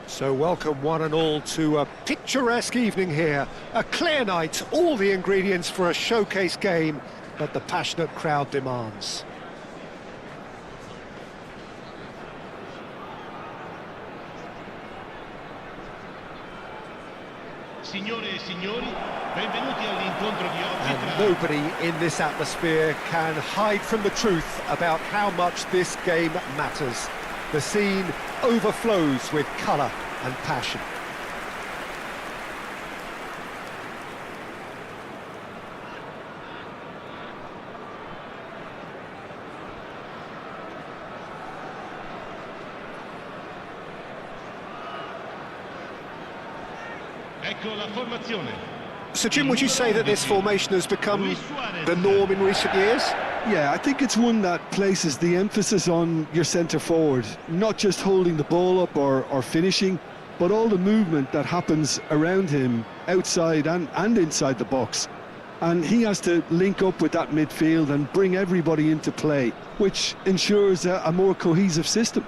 So welcome one and all to a picturesque evening here. A clear night, all the ingredients for a showcase game that the passionate crowd demands. Signore e signori, benvenuti all'incontro di oggi. And nobody in this atmosphere can hide from the truth about how much this game matters. The scene overflows with colour and passion. Ecco la formazione. So Jim, would you say that this formation has become the norm in recent years? Yeah, I think it's one that places the emphasis on your centre forward, not just holding the ball up or finishing, but all the movement that happens around him, outside and inside the box. And he has to link up with that midfield and bring everybody into play, which ensures a more cohesive system.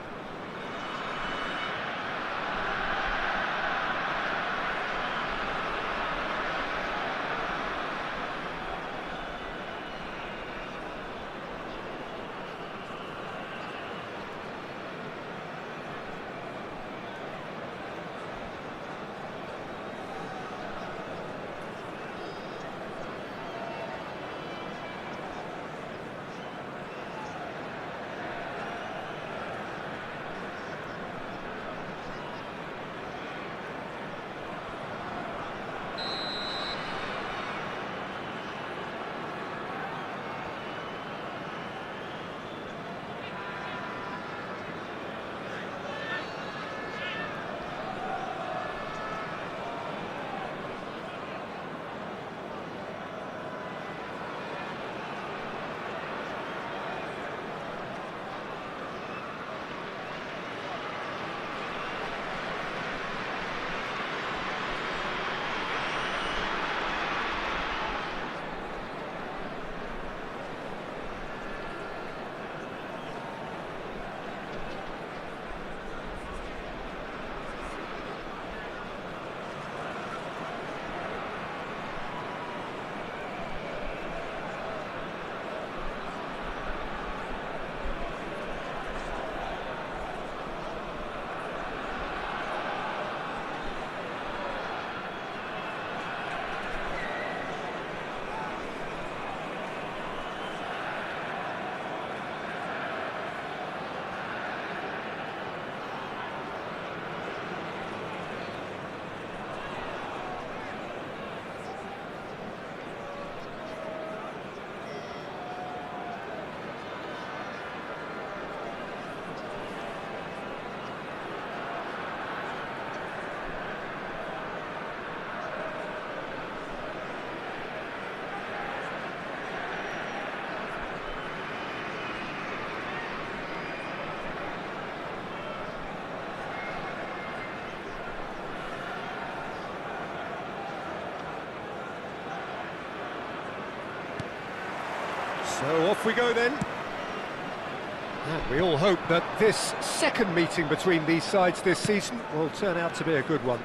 So off we go then. And we all hope that this second meeting between these sides this season will turn out to be a good one.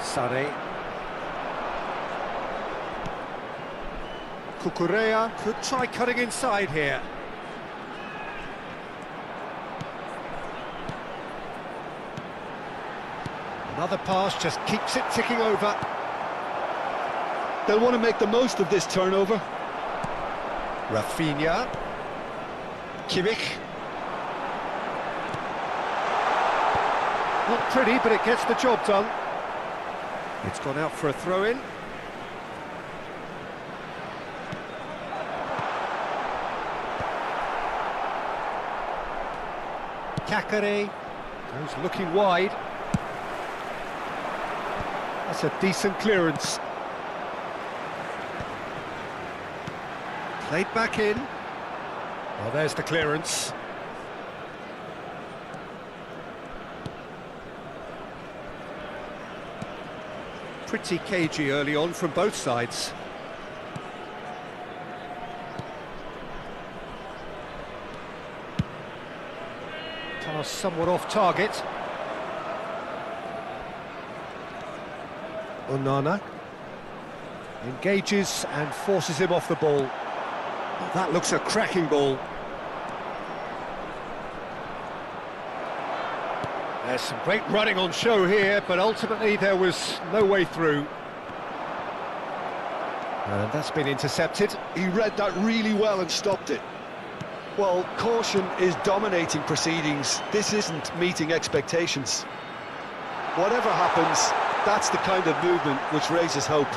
Sane. Cucurella could try cutting inside here. Another pass just keeps it ticking over. They'll want to make the most of this turnover. Rafinha. Kimmich. Not pretty, but it gets the job done. It's gone out for a throw-in. Kakare goes looking wide. That's a decent clearance. Played back in. Well, there's the clearance. Pretty cagey early on from both sides. Pass somewhat off target. Onana engages and forces him off the ball. Oh, that looks a cracking ball. There's some great running on show here, but ultimately there was no way through. And that's been intercepted. He read that really well and stopped it. Well, caution is dominating proceedings. This isn't meeting expectations. Whatever happens, that's the kind of movement which raises hope.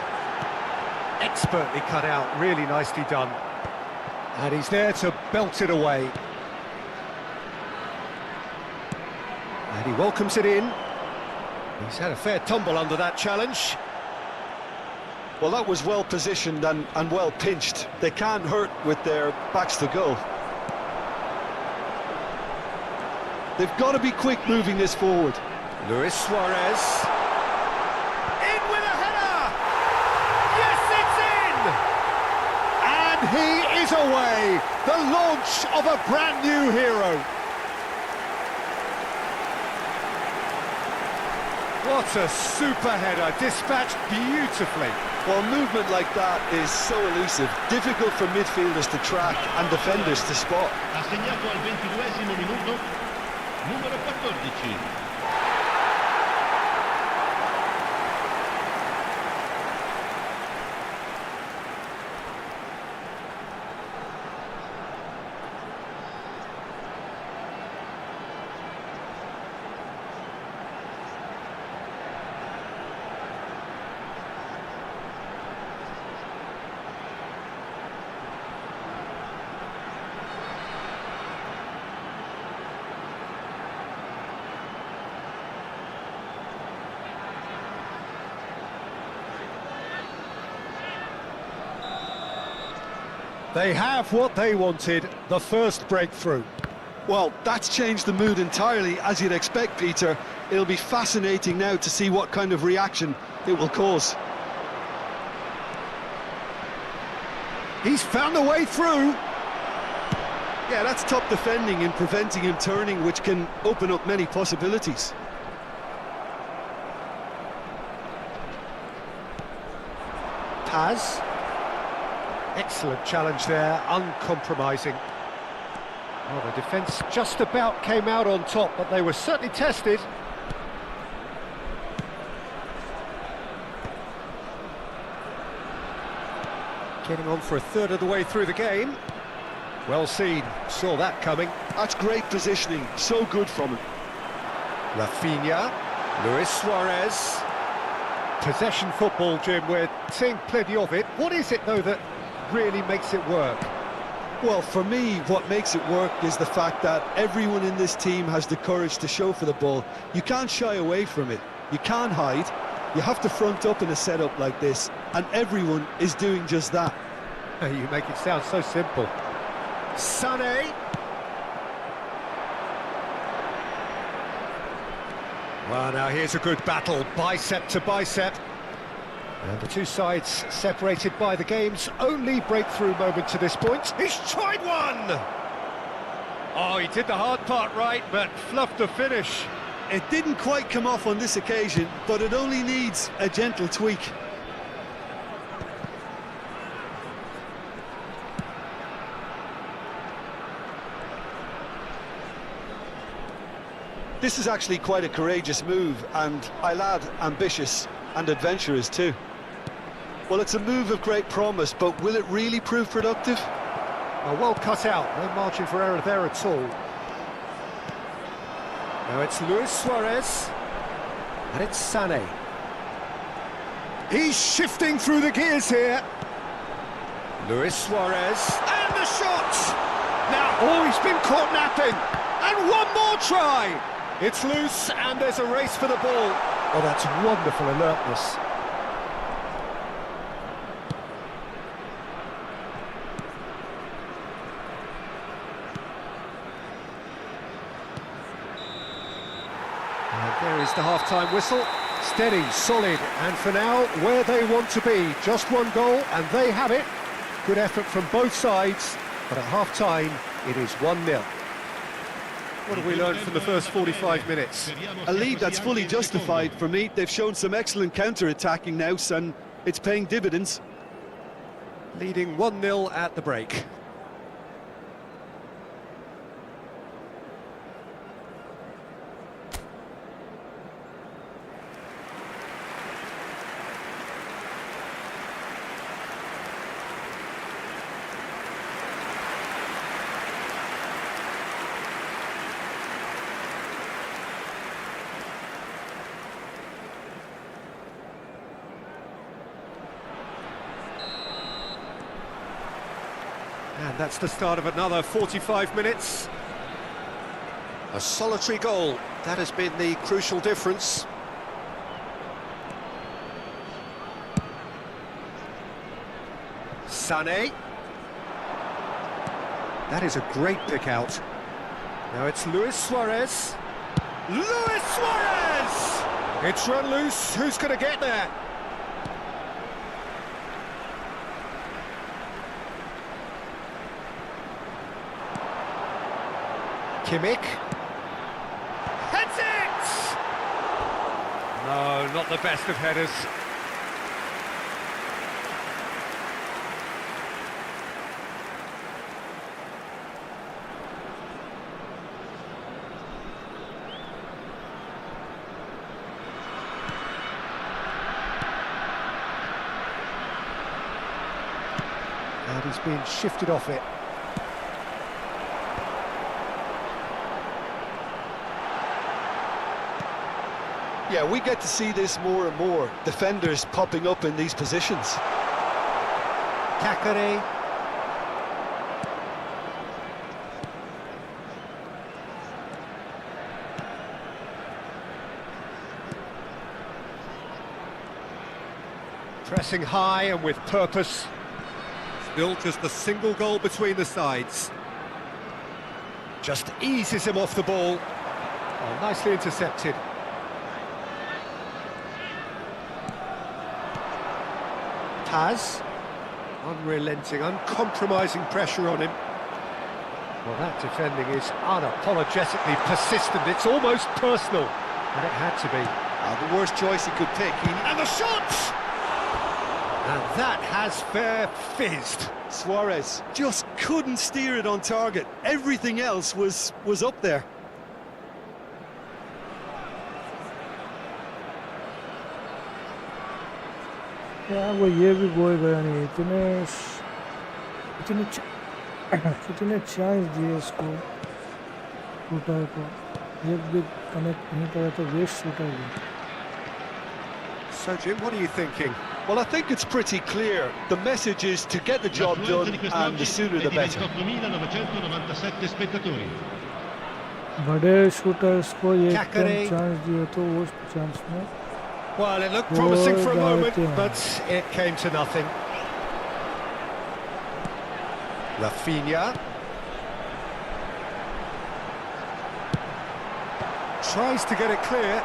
Expertly cut out, really nicely done. And he's there to belt it away. And he welcomes it in. He's had a fair tumble under that challenge. Well, that was well positioned and well pinched. They can't hurt with their backs to goal. They've got to be quick moving this forward. Luis Suarez. In with a header! Yes, it's in! And he is away! The launch of a brand new hero. What a super header, dispatched beautifully. Well, movement like that is so elusive, difficult for midfielders to track and defenders to spot. Ha segnato al 22esimo minuto, numero 14. They have what they wanted, the first breakthrough. Well, that's changed the mood entirely, as you'd expect, Peter. It'll be fascinating now to see what kind of reaction it will cause. He's found a way through. Yeah, that's top defending and preventing him turning, which can open up many possibilities. Paz. Excellent challenge there, uncompromising. Well, the defence just about came out on top, but they were certainly tested. Getting on for a third of the way through the game. Well seen, saw that coming. That's great positioning, so good from him. Rafinha, Luis Suarez. Possession football, Jim, we're seeing plenty of it. What is it, though, that really makes it work? Well, for me, what makes it work is the fact that everyone in this team has the courage to show for the ball. You can't shy away from it. You can't hide. You have to front up in a setup like this, and everyone is doing just that. You make it sound so simple. Sané. Well, now here's a good battle, bicep to bicep. And the two sides separated by the game's only breakthrough moment to this point. He's tried one! Oh, he did the hard part right, but fluffed the finish. It didn't quite come off on this occasion, but it only needs a gentle tweak. This is actually quite a courageous move, and I'll add ambitious and adventurous too. Well, it's a move of great promise, but will it really prove productive? Well cut out, no margin for error there at all. Now it's Luis Suarez, and it's Sané. He's shifting through the gears here. Luis Suarez, and the shot! Now, oh, he's been caught napping, and one more try! It's loose, and there's a race for the ball. Oh, that's wonderful alertness. is the half-time whistle. Steady, solid, and for now, where they want to be. Just one goal, and they have it. Good effort from both sides, but at half-time, it is 1-0. What have we learned from the first 45 minutes? A lead that's fully justified for me. They've shown some excellent counter-attacking now, and it's paying dividends. Leading 1-0 at the break. And that's the start of another 45 minutes. A solitary goal, that has been the crucial difference. Sané. That is a great pick out. Now it's Luis Suarez. Luis Suarez! It's run loose, who's going to get there? Kimmich. Heads it! No, not the best of headers. And he's been shifted off it. Yeah, we get to see this more and more. Defenders popping up in these positions. Kakare. Pressing high and with purpose. Still just a single goal between the sides. Just eases him off the ball. Oh, nicely intercepted. Paz. Unrelenting, uncompromising pressure on him. Well, that defending is unapologetically persistent. It's almost personal. And it had to be. The worst choice he could pick. And the shot! And that has fair fizzed. Suarez just couldn't steer it on target. Everything else was up there. यार वो ये भी गोल गया नहीं इतने chance दिए इसको shooter को ये भी कनेक्ट नहीं करा तो वेस्ट शूटर भी So Jim, what are you thinking? Well, I think it's pretty clear. The message is to get the job done, and the sooner the better. बड़े शूटर्स को ये चांस दिए तो उस चांस में Well, it looked promising for a moment, but it came to nothing. Rafinha. Tries to get it clear,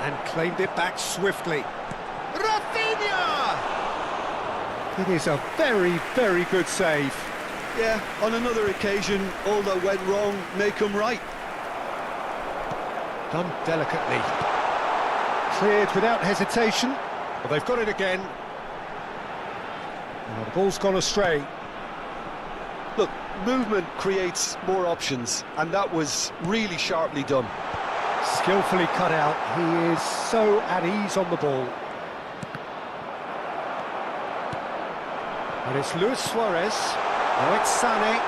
and claimed it back swiftly. Rafinha! It is a very, very good save. Yeah, on another occasion, all that went wrong may come right. Done delicately. Cleared without hesitation. Well, they've got it again. Oh, the ball's gone astray. Look, movement creates more options, and that was really sharply done. Skillfully cut out. He is so at ease on the ball. And it's Luis Suarez. Now it's Sané.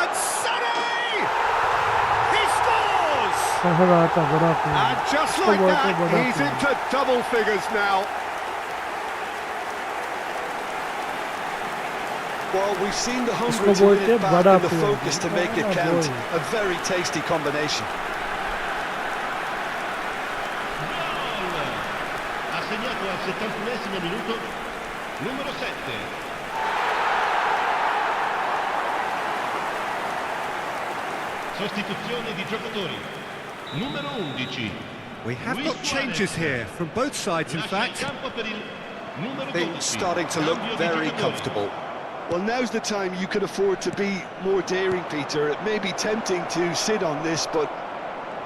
And Sané! He scores! And just like that, he's into double figures now. Well, we've seen the hunger to win it back and the focus to make it count. A very tasty combination. Ha segnato al 71esimo minuto numero 7. Sostituzione di giocatori. Numero 11 We have got changes here from both sides, in fact. Things starting to look very comfortable. Well, now's the time you can afford to be more daring, Peter. It may be tempting to sit on this, but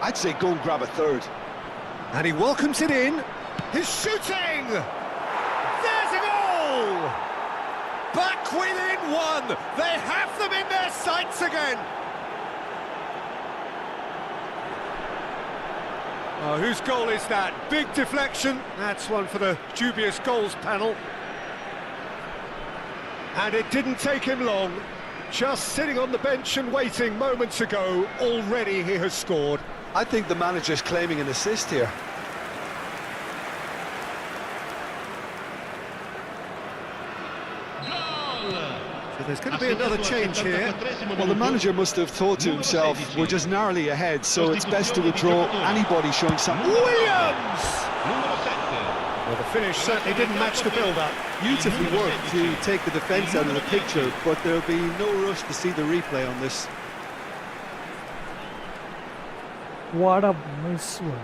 I'd say go and grab a third. And he welcomes it in. He's shooting! There's a goal! Back within one! They have them in their sights again! Oh, whose goal is that? Big deflection. That's one for the dubious goals panel. And it didn't take him long. Just sitting on the bench and waiting moments ago, already he has scored. I think the manager's claiming an assist here. So there's going to be another change here. Well, the manager must have thought to himself, we're just narrowly ahead, so it's best to withdraw anybody showing something. Williams! Well, the finish certainly didn't match the build-up. Beautifully worked to take the defence out of the picture, but there'll be no rush to see the replay on this. What a nice one.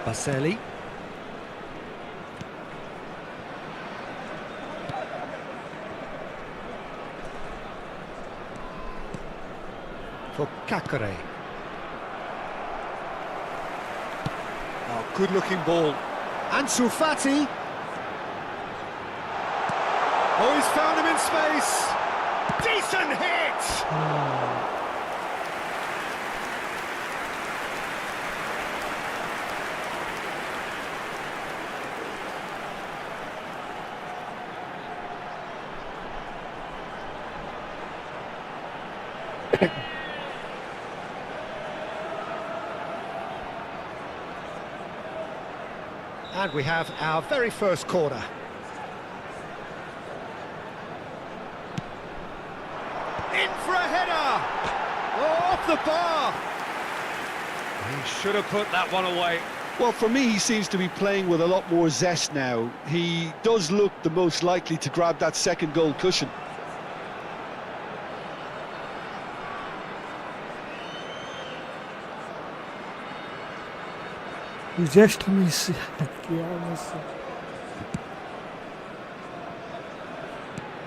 Baselli. For Kakare. Oh, good-looking ball. Ansu Fati. Oh, he's found him in space. Decent hit! And we have our very first corner. In for a header! Oh, off the bar! He should have put that one away. Well, for me, he seems to be playing with a lot more zest now. He does look the most likely to grab that second goal cushion. You just miss.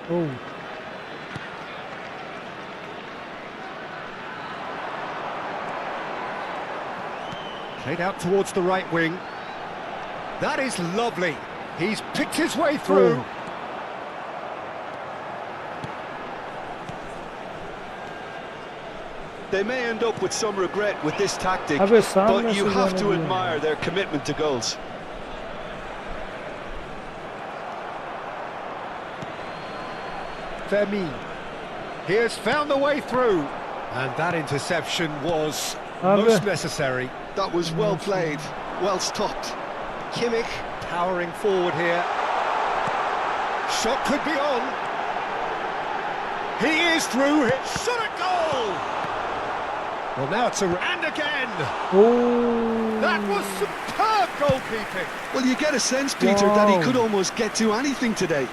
Oh. Played out towards the right wing. That is lovely. He's picked his way through. Oh. They may end up with some regret with this tactic, Abbe, सामने but you से have जाने to दिया। admire their commitment to goals. Fermin. He has found the way through. And that interception was most necessary. That was well played, well stopped. Kimmich powering forward here. Shot could be on. He is through. Shot a goal! Well, now it's a... And again! Oh. That was superb goalkeeping. Well, you get a sense, Peter, that he could almost get to anything today.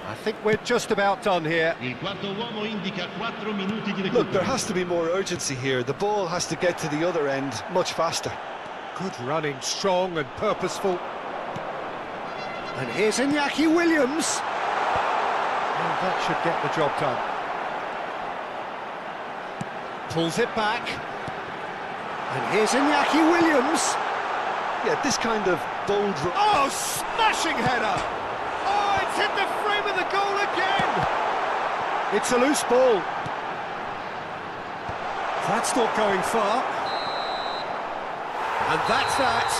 I think we're just about done here. Il quarto uomo indica 4 minuti di recupero. Look, there has to be more urgency here. The ball has to get to the other end much faster. Good running, strong and purposeful. And here's Iñaki Williams. And that should get the job done. Pulls it back. And here's Iñaki Williams. Yeah, this kind of bold... Oh, smashing header! Oh, it's hit the frame of the goal again! It's a loose ball. That's not going far. And that's that.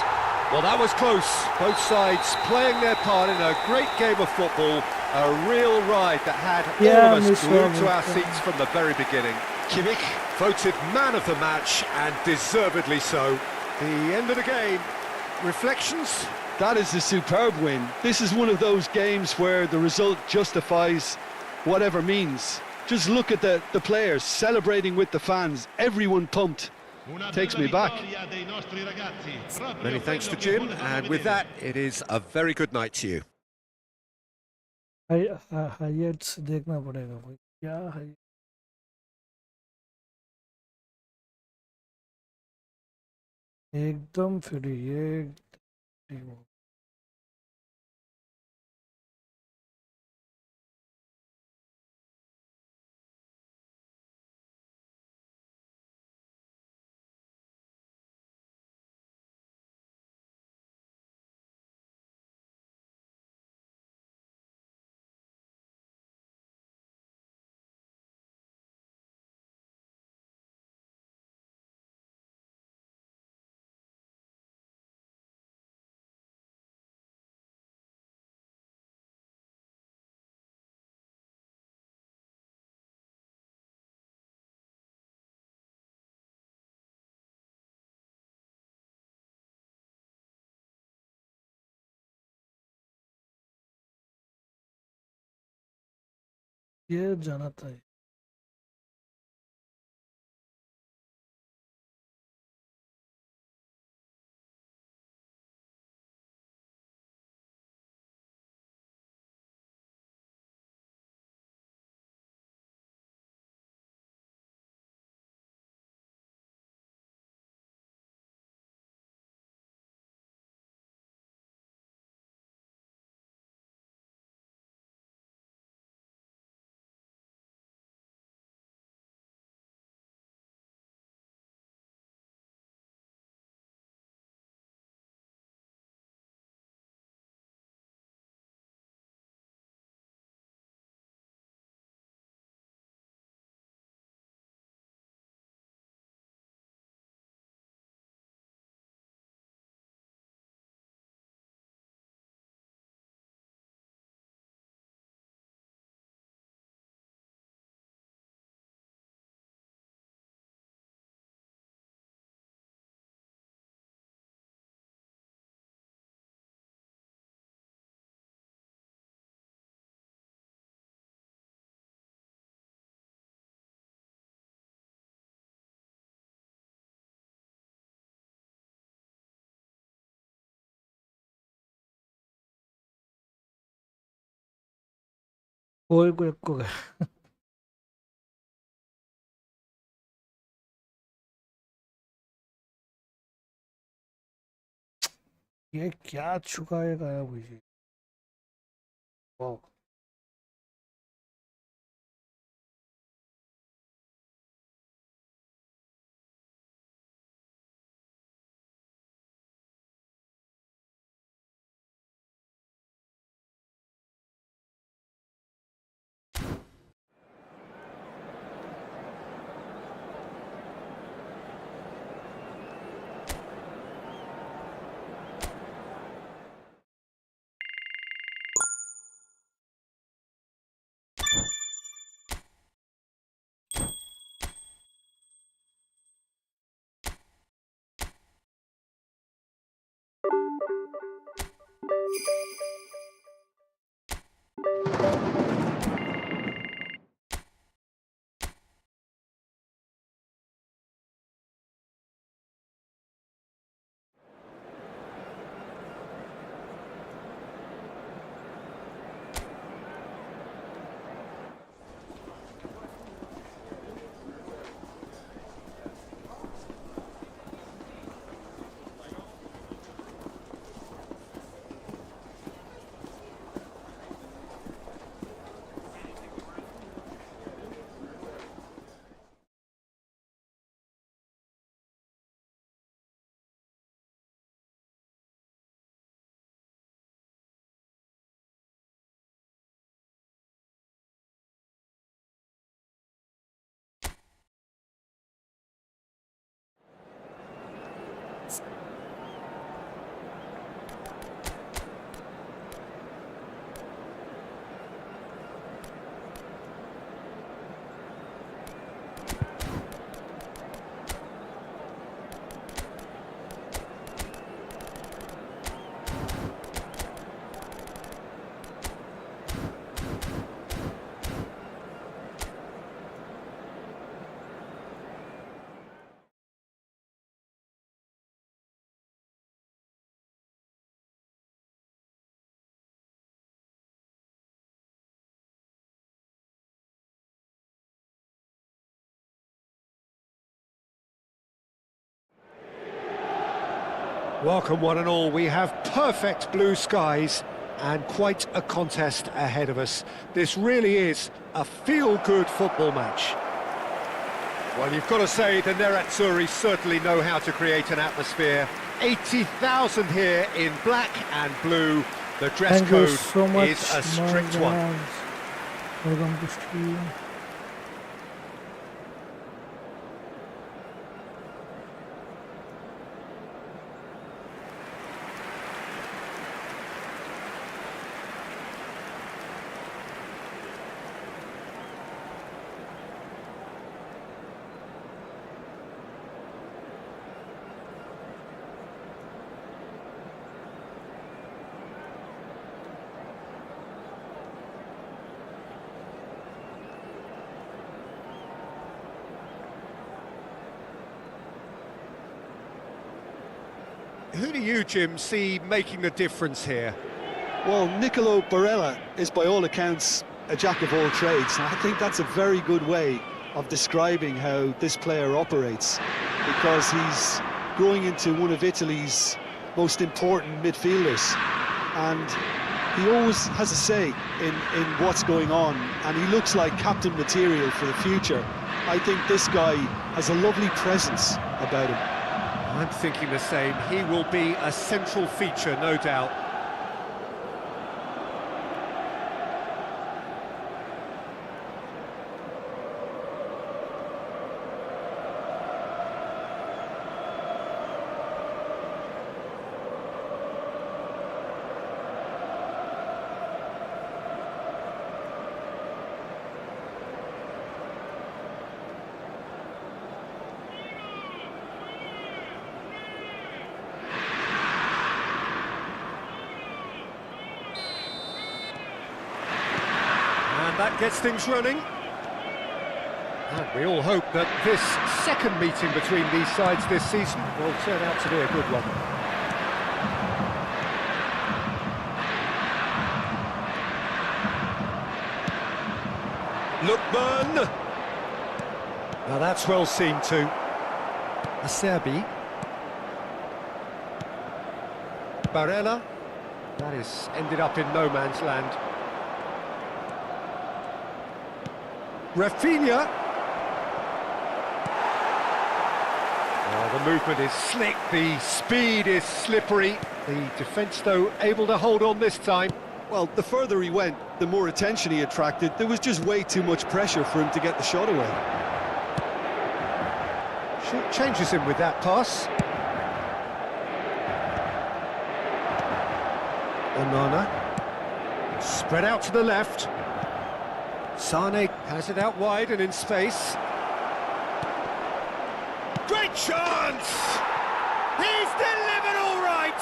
Well, that was close. Both sides playing their part in a great game of football. A real ride that had all of us glued to our seats from the very beginning. Kimmich voted man of the match, and deservedly so. The end of the game. Reflections? That is a superb win. This is one of those games where the result justifies whatever means. Just look at the players celebrating with the fans. Everyone pumped. Takes me back. Many thanks to Jim, and with that, it is a very good night to you. Highlights देखना पड़ेगा भाई, क्या है एकदम free, एकदम ये जाना था। कोई कोई को ये क्या छुकाएगा यार मुझे। वाह Welcome one and all, we have perfect blue skies and quite a contest ahead of us. This really is a feel-good football match. Well, you've got to say the Nerazzurri certainly know how to create an atmosphere. 80,000 here in black and blue. The dress Thank you code so much, is a strict one. Welcome to stream. Who do you, Jim, see making the difference here? Well, Nicolo Barella is by all accounts a jack of all trades. I think that's a very good way of describing how this player operates, because he's growing into one of Italy's most important midfielders, and he always has a say in what's going on, and he looks like captain material for the future. I think this guy has a lovely presence about him. I'm thinking the same. He will be a central feature, no doubt. And that gets things running. And we all hope that this second meeting between these sides this season will turn out to be a good one. Lookman! Now that's well seen too. Acerbi. Barella. That is ended up in no man's land. Rafinha. Oh, the movement is slick, the speed is slippery. The defence, though, able to hold on this time. Well, the further he went, the more attention he attracted. There was just way too much pressure for him to get the shot away. Short changes him with that pass. Onana. Spread out to the left. Sane has it out wide and in space. Great chance! He's delivered all right!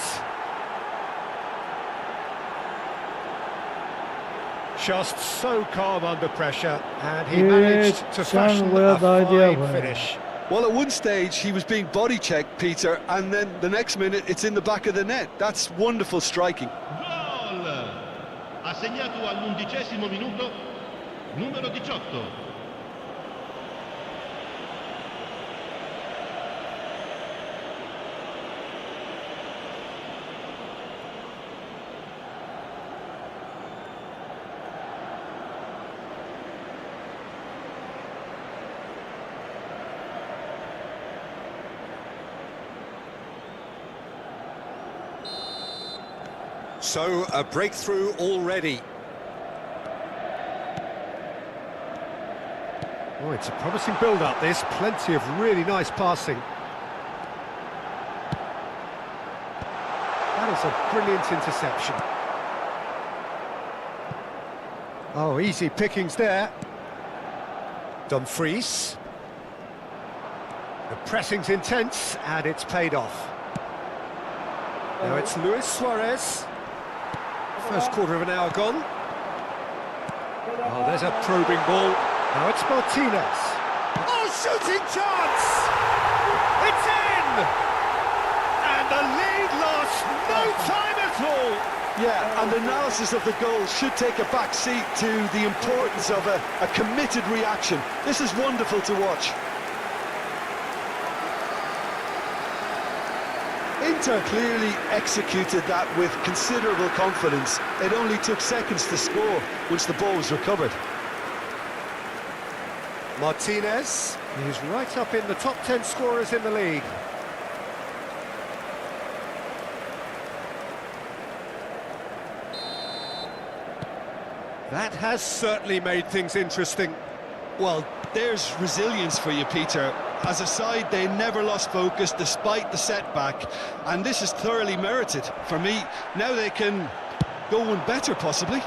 Just so calm under pressure, and he managed to fashion a fine finish. Well, at one stage he was being body checked, Peter, and then the next minute it's in the back of the net. That's wonderful striking. Gol! Ha segnato all'11° minuto numero 18. So, a breakthrough already. Oh, it's a promising build-up, this. Plenty of really nice passing. That is a brilliant interception. Oh, easy pickings there. Dumfries. The pressing's intense, and it's paid off. Now it's Luis Suarez. First quarter of an hour gone. Oh, there's a probing ball. Now it's Martinez. Oh, shooting chance! It's in! And the lead lost no time at all. Yeah, and analysis of the goal should take a back seat to the importance of a committed reaction. This is wonderful to watch. In Peter clearly executed that with considerable confidence. It only took seconds to score once the ball was recovered. Martinez, he's right up in the top 10 scorers in the league. That has certainly made things interesting. Well, there's resilience for you, Peter. As a side, they never lost focus despite the setback, and this is thoroughly merited. For me, now they can go one better, possibly.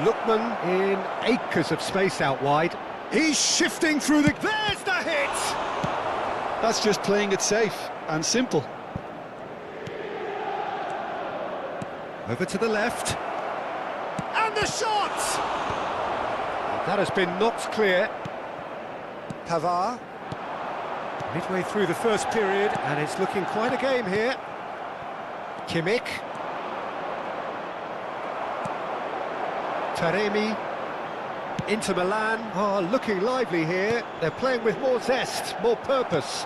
Lookman in acres of space out wide. He's shifting through the... There's the hit! That's just playing it safe and simple. Over to the left. And the shot! That has been knocked clear. Pavard. Midway through the first period, and it's looking quite a game here. Kimmich. Taremi. Inter Milan are looking lively here. They're playing with more zest, more purpose.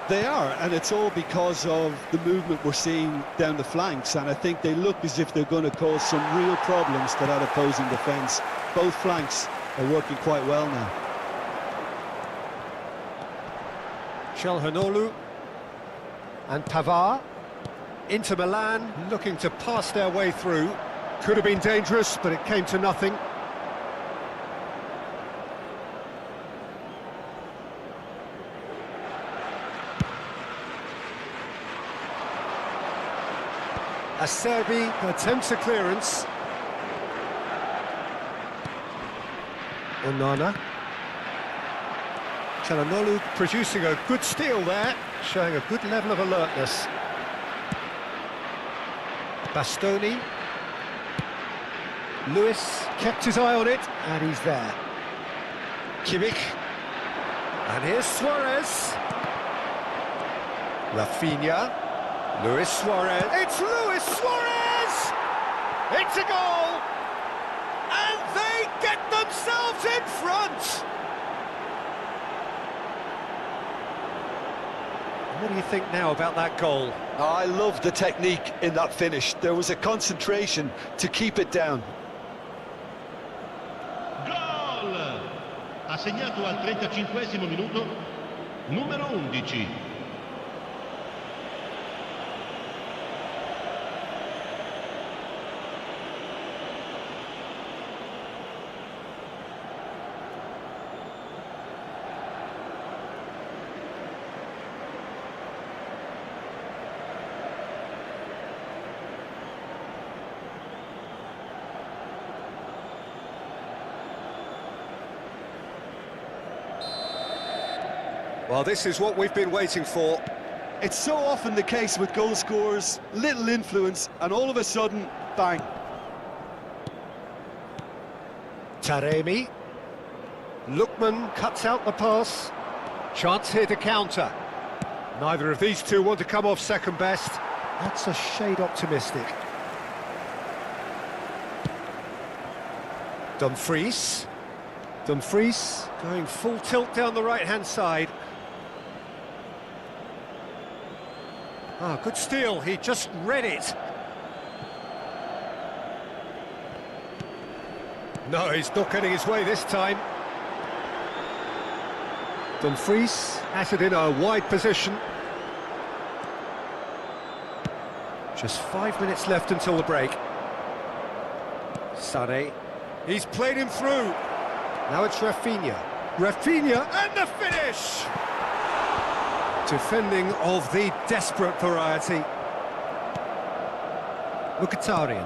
They are, and it's all because of the movement we're seeing down the flanks, and I think they look as if they're going to cause some real problems to that opposing defence. Both flanks are working quite well now. Çalhanoğlu and Pavard. Inter Milan looking to pass their way through. Could have been dangerous, but it came to nothing. Acerbi attempts a clearance. Onana. Çalhanoğlu producing a good steal there, showing a good level of alertness. Bastoni. Lewis kept his eye on it, and he's there. Kimmich. And here's Suarez. Rafinha. Luis Suarez. It's Luis Suarez! It's a goal! And they get themselves in front! What do you think now about that goal? I love the technique in that finish. There was a concentration to keep it down. Gol! Ha segnato al 35esimo minuto, numero 11. Well, this is what we've been waiting for. It's so often the case with goal scorers, little influence, and all of a sudden, bang. Taremi. Lookman cuts out the pass. Chance here to counter. Neither of these two want to come off second best. That's a shade optimistic. Dumfries. Dumfries going full tilt down the right-hand side. Ah, good steal, he just read it. No, he's not getting his way this time. Dumfries has it in a wide position. Just 5 minutes left until the break. Sané, he's played him through. Now it's Rafinha. Rafinha, and the finish! Defending of the desperate variety. Mkhitaryan.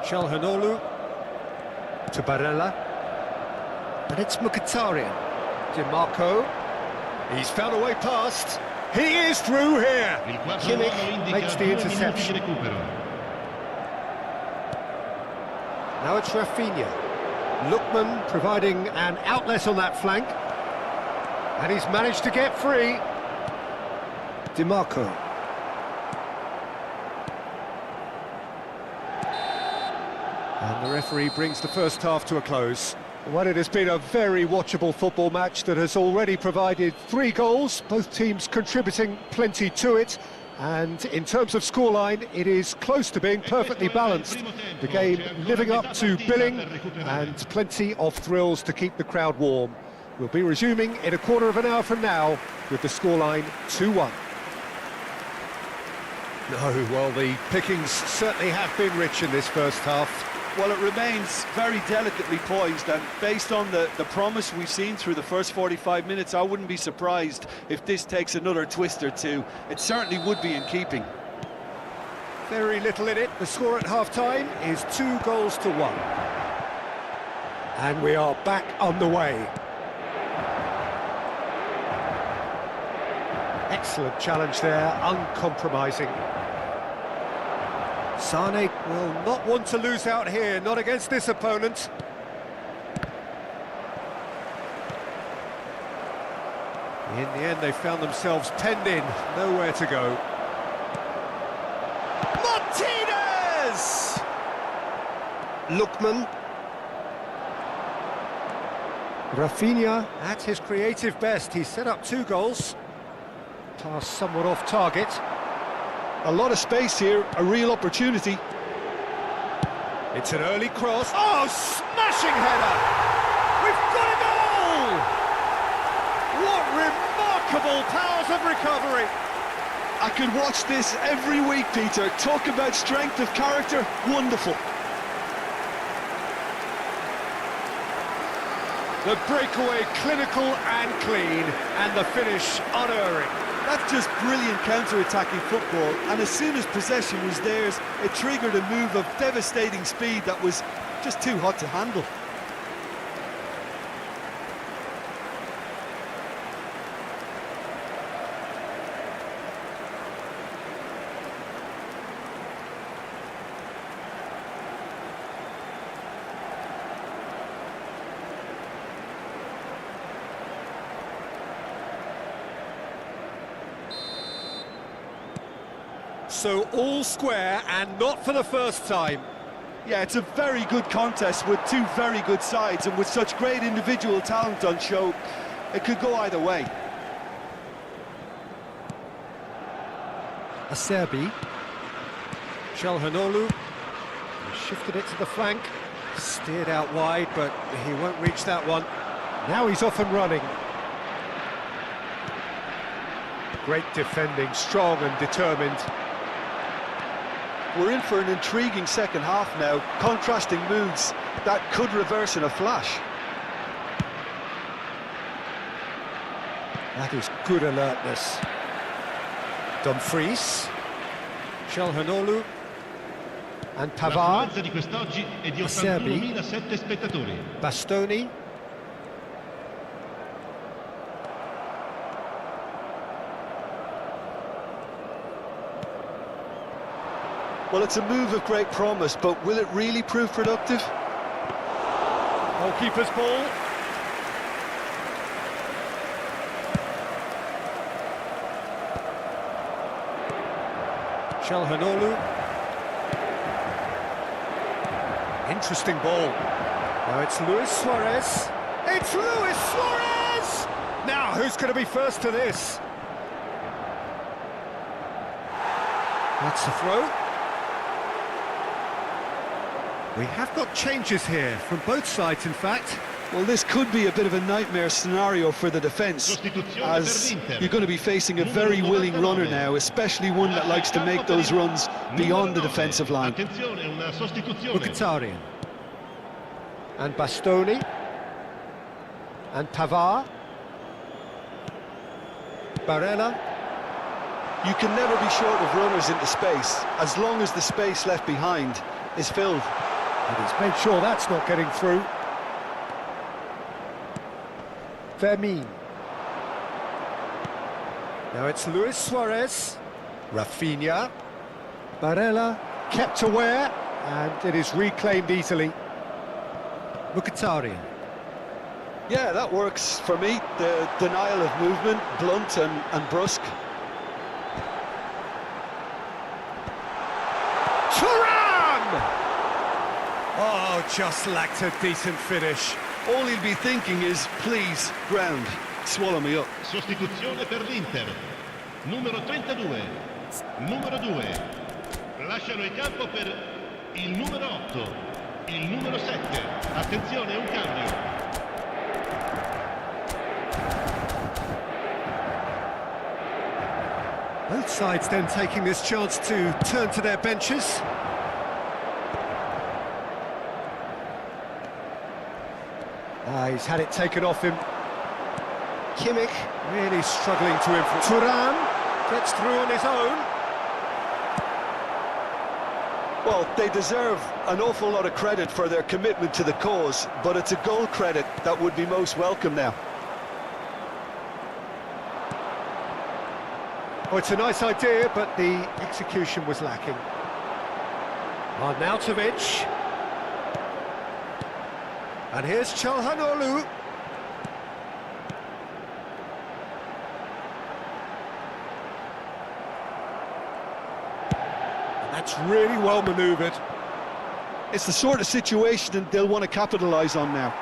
Çalhanoğlu to Barella. And it's Mkhitaryan. Dimarco. He's found a way past. He is through here. Kimmich makes the interception. Now it's Rafinha. Lookman providing an outlet on that flank. And he's managed to get free. Dimarco. And the referee brings the first half to a close. Well, it has been a very watchable football match that has already provided 3 goals, both teams contributing plenty to it. And in terms of scoreline, it is close to being perfectly balanced. The game living up to billing and plenty of thrills to keep the crowd warm. We'll be resuming in a quarter of an hour from now with the scoreline 2-1. No, well, the pickings certainly have been rich in this first half. Well, it remains very delicately poised, and based on the promise we've seen through the first 45 minutes, I wouldn't be surprised if this takes another twist or two. It certainly would be in keeping. Very little in it. The score at half-time is 2-1. And we are back on the way. Excellent challenge there, uncompromising. Sane will not want to lose out here, not against this opponent. In the end, they found themselves penned in, nowhere to go. Martinez! Lookman. Rafinha at his creative best. He set up 2 goals. Pass somewhat off target. A lot of space here, a real opportunity. It's an early cross. Oh, smashing header! We've got a goal! What remarkable powers of recovery! I could watch this every week, Peter. Talk about strength of character, wonderful. The breakaway clinical and clean, and the finish unerring. That's just brilliant counter-attacking football, and as soon as possession was theirs, it triggered a move of devastating speed that was just too hot to handle. So all square, and not for the first time. Yeah, it's a very good contest with 2 very good sides, and with such great individual talent on show, it could go either way. Acerbi. Çalhanoğlu. Shifted it to the flank. Steered out wide, but he won't reach that one. Now he's off and running. Great defending, strong and determined. We're in for an intriguing second half now, contrasting moods that could reverse in a flash. That is good alertness. Dumfries. Çalhanoğlu. And Pavard. Acerbi. Bastoni. Well, it's a move of great promise, but will it really prove productive? Goalkeeper's ball. Çalhanoğlu. Interesting ball. Now it's Luis Suarez. It's Luis Suarez! Now, who's going to be first to this? That's the throw. We have got changes here, from both sides, in fact. Well, this could be a bit of a nightmare scenario for the defence, as you're going to be facing a very willing runner now, especially one that likes to make those runs beyond the defensive line. Mkhitaryan. And Bastoni. And Pavard. Barella. You can never be short of runners into space, as long as the space left behind is filled. And he's made sure that's not getting through. Vermin. Now it's Luis Suarez. Rafinha. Barella kept aware, and it is reclaimed easily. Mkhitaryan. Yeah, that works for me. The denial of movement, blunt and brusque. Oh, just lacked a decent finish. All he'll be thinking is, please, ground, swallow me up. Sostituzione per l'Inter. Numero 32. Numero 2. Lasciano il campo per il numero 8. Il numero 7. Attenzione, un cambio. Both sides then taking this chance to turn to their benches. He's had it taken off him. Kimmich really struggling to influence. Thuram gets through on his own. Well, they deserve an awful lot of credit for their commitment to the cause, but it's a goal credit that would be most welcome now. Oh, it's a nice idea, but the execution was lacking. Arnautovic. And here's Çalhanoğlu. That's really well manoeuvred. It's the sort of situation that they'll want to capitalise on now.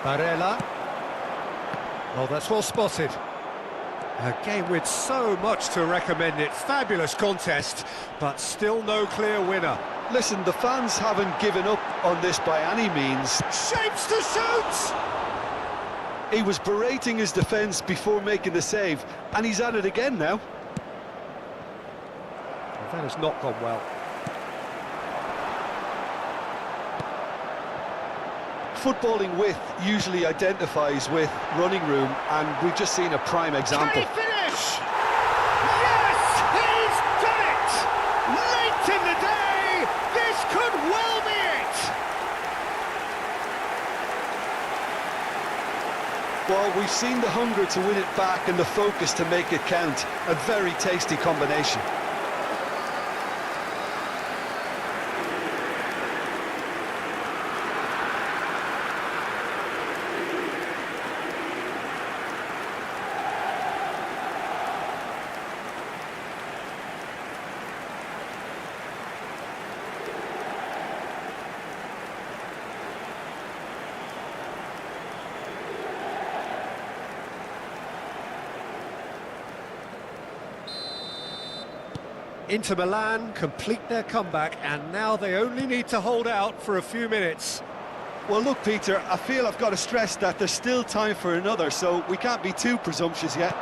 Barella. Oh, that's well spotted. A game with so much to recommend it. Fabulous contest, but still no clear winner. Listen, the fans haven't given up on this by any means. Shapes to shoot! He was berating his defence before making the save, and he's at it again now. Well, that has not gone well. Footballing width usually identifies with running room, and we've just seen a prime example. Can he finish? Yes, he's done it! Late in the day, this could well be it! Well, we've seen the hunger to win it back and the focus to make it count. A very tasty combination. Inter Milan complete their comeback, and now they only need to hold out for a few minutes. Well, look, Peter, I feel I've got to stress that there's still time for another, so we can't be too presumptuous yet.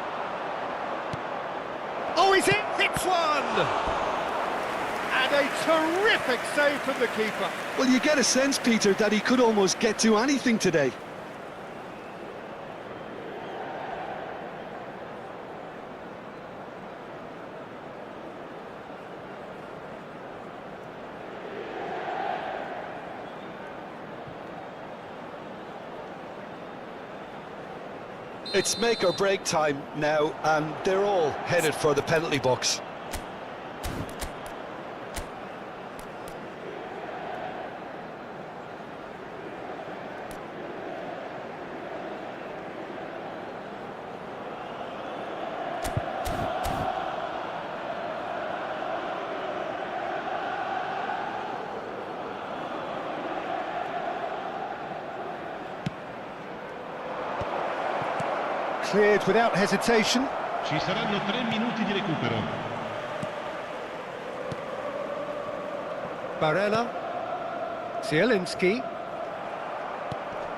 Oh, he's hits one! And a terrific save from the keeper. Well, you get a sense, Peter, that he could almost get to anything today. It's make or break time now, and they're all headed for the penalty box. Cleared without hesitation. Ci saranno 3 minuti di recupero. Barella. Zielinski.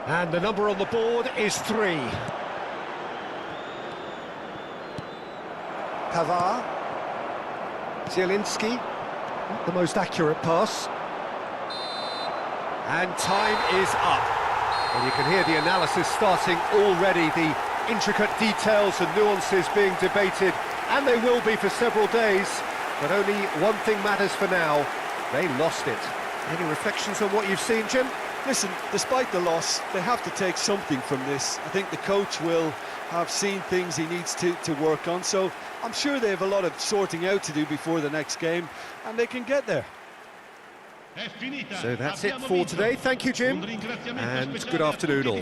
And the number on the board is 3. Pavard. Zielinski. The most accurate pass. And time is up. And you can hear the analysis starting already. The intricate details and nuances being debated, and they will be for several days, but only one thing matters for now: they lost it. Any reflections on what you've seen, Jim? Listen, despite the loss, they have to take something from this. I think the coach will have seen things he needs to work on, so I'm sure they have a lot of sorting out to do before the next game, and they can get there. So that's it for today. Thank you, Jim, and good afternoon all.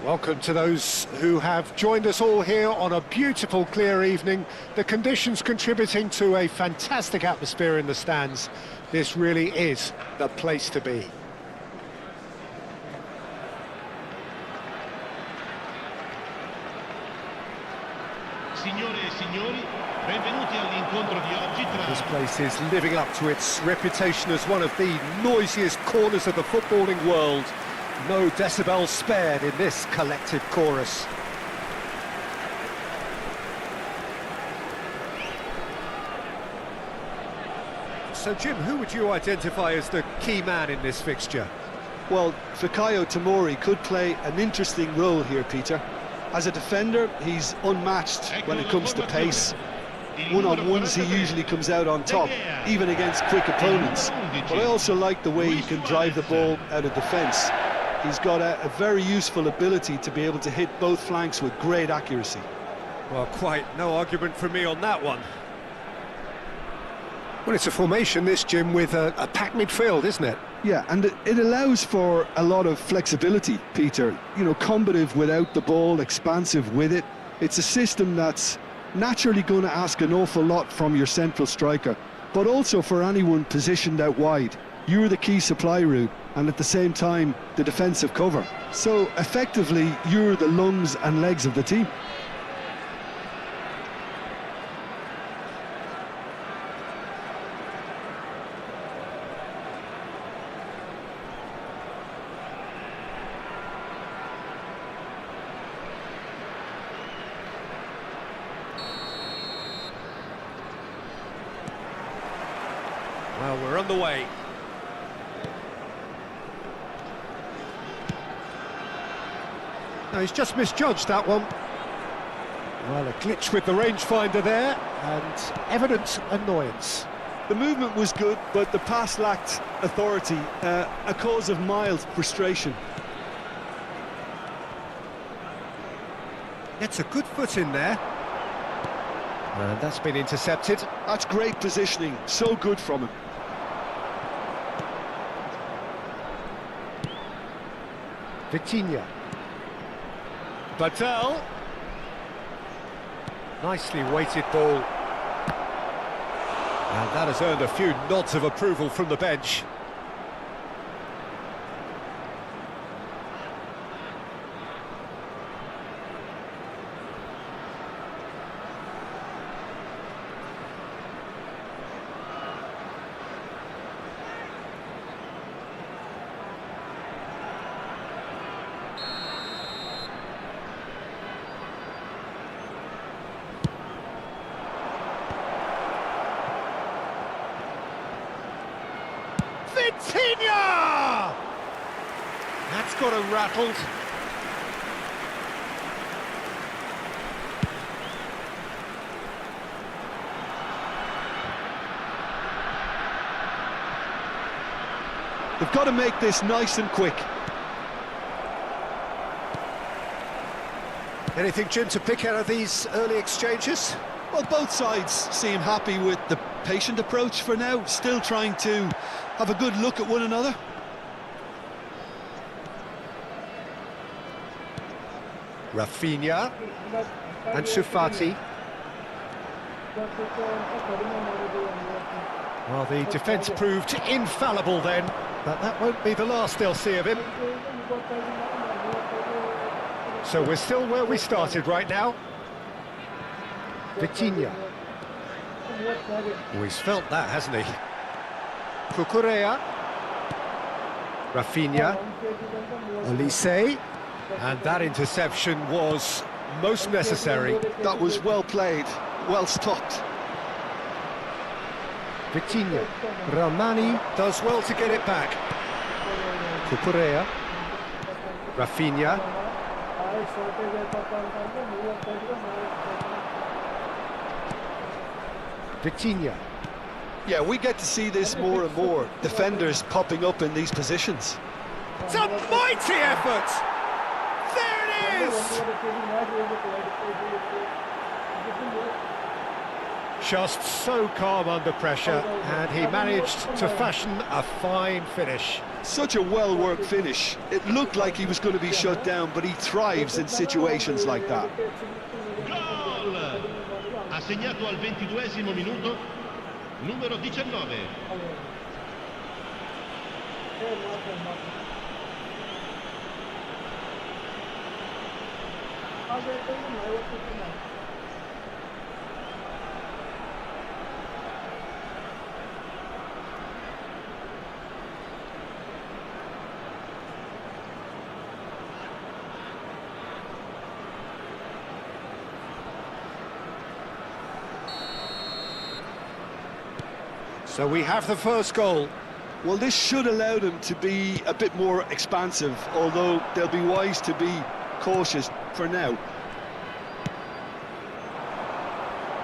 Welcome to those who have joined us all here on a beautiful, clear evening. The conditions contributing to a fantastic atmosphere in the stands. This really is the place to be. Signore e signori, benvenuti all'incontro di oggi tra... This place is living up to its reputation as one of the noisiest corners of the footballing world. No decibels spared in this collective chorus. So, Jim, who would you identify as the key man in this fixture? Well, Fikayo Tomori could play an interesting role here, Peter. As a defender, he's unmatched when it comes to pace. One-on-ones, he usually comes out on top, even against quick opponents. But I also like the way he can drive the ball out of defence. He's got a very useful ability to be able to hit both flanks with great accuracy. Well, quite no argument from me on that one. Well, it's a formation, this, Jim, with a packed midfield, isn't it? Yeah, and it allows for a lot of flexibility, Peter. You know, combative without the ball, expansive with it. It's a system that's naturally going to ask an awful lot from your central striker, but also for anyone positioned out wide. You're the key supply route, and at the same time, the defensive cover. So, effectively, you're the lungs and legs of the team. Well, we're on the way. No, he's just misjudged that one. Well, a glitch with the rangefinder there, and evident annoyance. The movement was good, but the pass lacked authority, a cause of mild frustration. Gets a good foot in there. And that's been intercepted. That's great positioning, so good from him. Vitinha. Batel. Nicely weighted ball. And that has earned a few nods of approval from the bench. Vitinha! That's got him rattled. They've got to make this nice and quick. Anything, Jim, to pick out of these early exchanges? Well, both sides seem happy with the patient approach for now, still trying to have a good look at one another. Rafinha and Sufati. Well, the defence proved infallible then, but that won't be the last they'll see of him. So we're still where we started right now. Vitinha. Oh, he's felt that, hasn't he? Cucurella. Rafinha. Olise. And that interception was most necessary. That was well played, well stopped. Vitinha. Ramani does well to get it back. Cucurella. Rafinha. Vitinha. Yeah, we get to see this more and more. Defenders popping up in these positions. It's a mighty effort! There it is! Just so calm under pressure, and he managed to fashion a fine finish. Such a well-worked finish. It looked like he was going to be shut down, but he thrives in situations like that. Gol! Ha segnato al 22esimo minuto, numero 19. So we have the first goal. Well, this should allow them to be a bit more expansive, although they'll be wise to be cautious for now.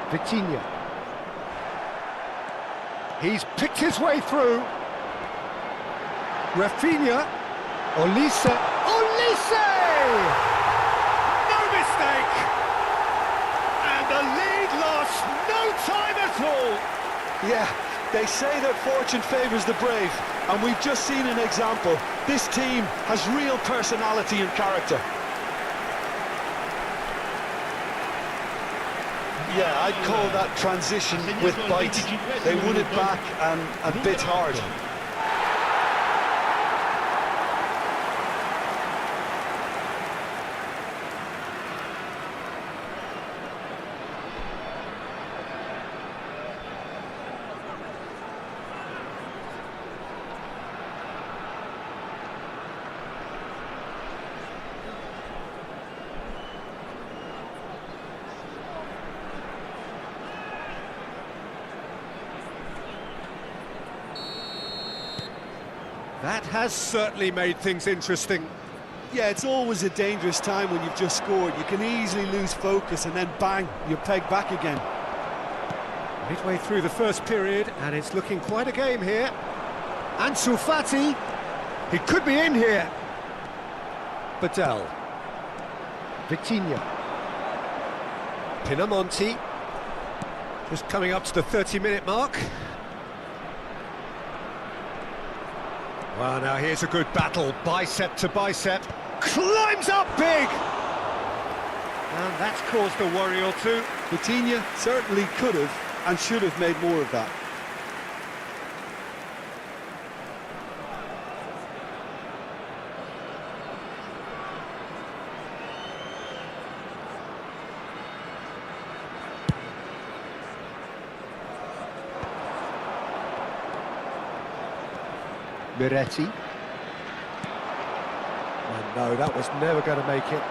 Vitinha. He's picked his way through. Rafinha. Olise. Olise! No mistake! And the lead lost no time at all. Yeah, they say that fortune favours the brave, and we've just seen an example. This team has real personality and character. Yeah, I'd call that transition with bite. They won it back and a bit hard. That has certainly made things interesting. Yeah, it's always a dangerous time when you've just scored. You can easily lose focus and then bang, you're pegged back again. Midway through the first period, and it's looking quite a game here. Ansu Fati, he could be in here. Badal. Vitinha. Pinamonti. Just coming up to the 30-minute mark. Well, now here's a good battle, bicep to bicep. Climbs up big! And that's caused a worry or two. Vitinha certainly could have and should have made more of that. Miretti. And no, that was never going to make it.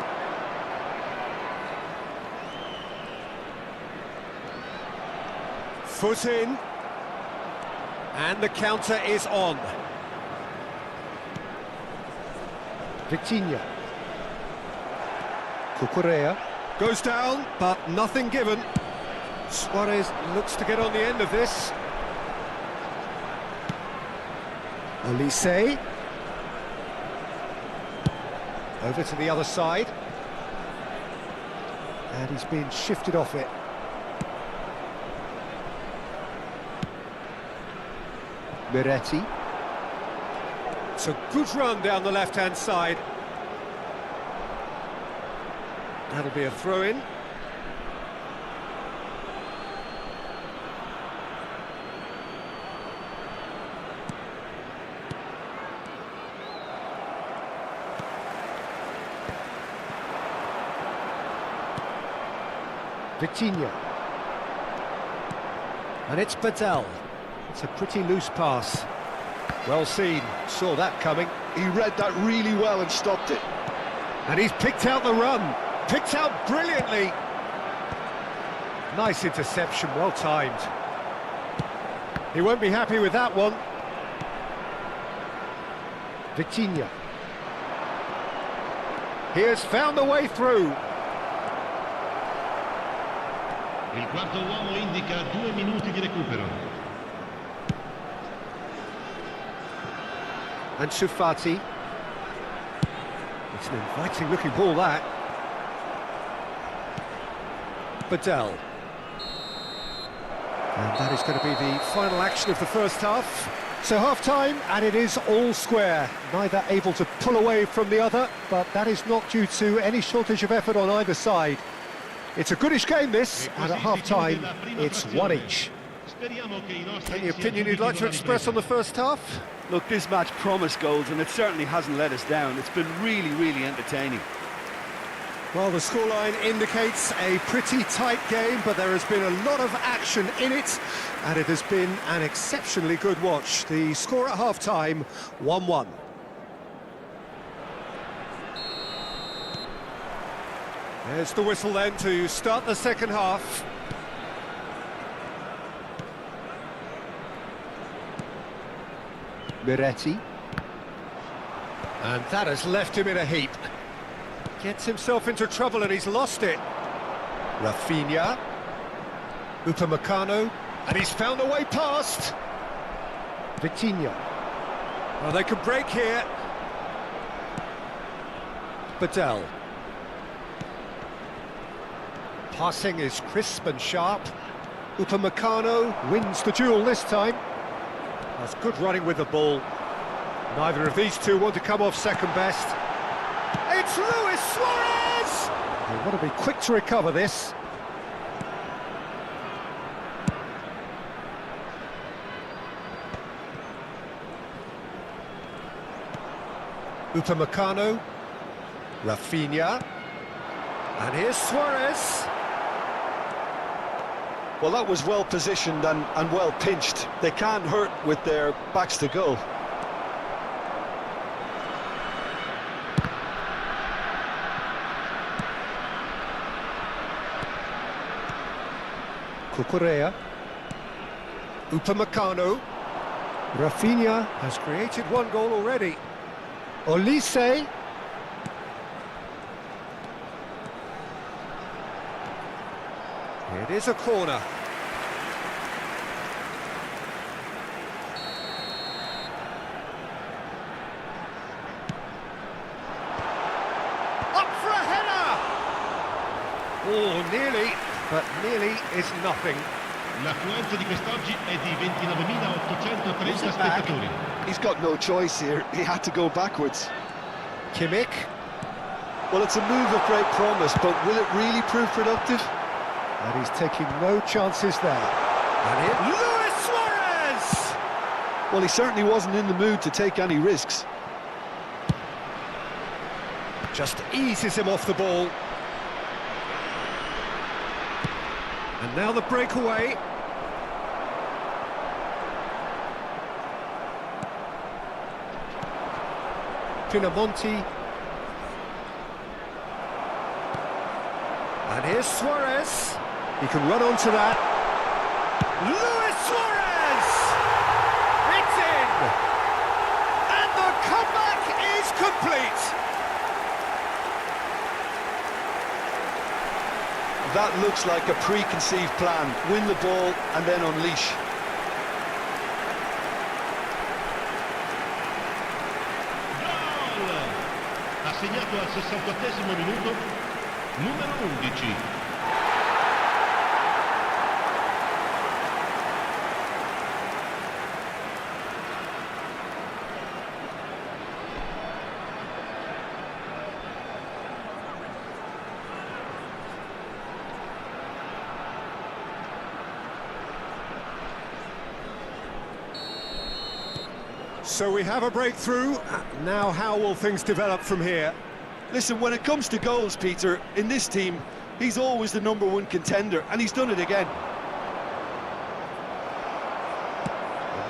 Foot in. And the counter is on. Vitinha. Cucurella. Goes down, but nothing given. Suarez looks to get on the end of this. Olise. Over to the other side. And he's been shifted off it. Miretti. It's a good run down the left-hand side. That'll be a throw-in. Vitinha. And it's Badal. It's a pretty loose pass. Well seen, saw that coming. He read that really well and stopped it. And he's picked out the run. Picked out brilliantly. Nice interception, well timed. He won't be happy with that one. Vitinha. He has found the way through. Il quarto uomo indica 2 minuti di recupero. And Shufati. It's an inviting looking ball, that. Badal. And that is going to be the final action of the first half. So half-time, and it is all square. Neither able to pull away from the other, but that is not due to any shortage of effort on either side. It's a goodish game, this, and at half-time, it's one each. Any opinion you'd like to express on the first half? Look, this match promised goals, and it certainly hasn't let us down. It's been really, really entertaining. Well, the scoreline indicates a pretty tight game, but there has been a lot of action in it, and it has been an exceptionally good watch. The score at half-time, 1-1. There's the whistle then to start the second half. Miretti. And that has left him in a heap. Gets himself into trouble and he's lost it. Rafinha. Upamecano. And he's found a way past. Vitinha. Well, they can break here. Badal. Passing is crisp and sharp. Upamecano wins the duel this time. That's good running with the ball. Neither of these two want to come off second best. It's Luis Suarez! They've got to be quick to recover this. Upamecano. Rafinha. And here's Suarez. Well, that was well positioned and well pinched. They can't hurt with their backs to goal. Cucurella. Upamecano. Rafinha has created one goal already. Olise. It is a corner. Up for a header! Oh, nearly, but nearly is nothing. L'affluenza di quest'oggi è di 29.830 spettatori. He's got no choice here. He had to go backwards. Kimmich. Well, it's a move of great promise, but will it really prove productive? And he's taking no chances there. And here, Luis Suarez! Well, he certainly wasn't in the mood to take any risks. Just eases him off the ball. And now the breakaway. Pinamonti. And here's Suarez. He can run onto that. Luis Suarez! It's in! And the comeback is complete! That looks like a preconceived plan. Win the ball and then unleash. segnato al 68esimo minuto, numero 11. So we have a breakthrough. Now how will things develop from here? Listen, when it comes to goals, Peter, in this team, he's always the #1 contender, and he's done it again.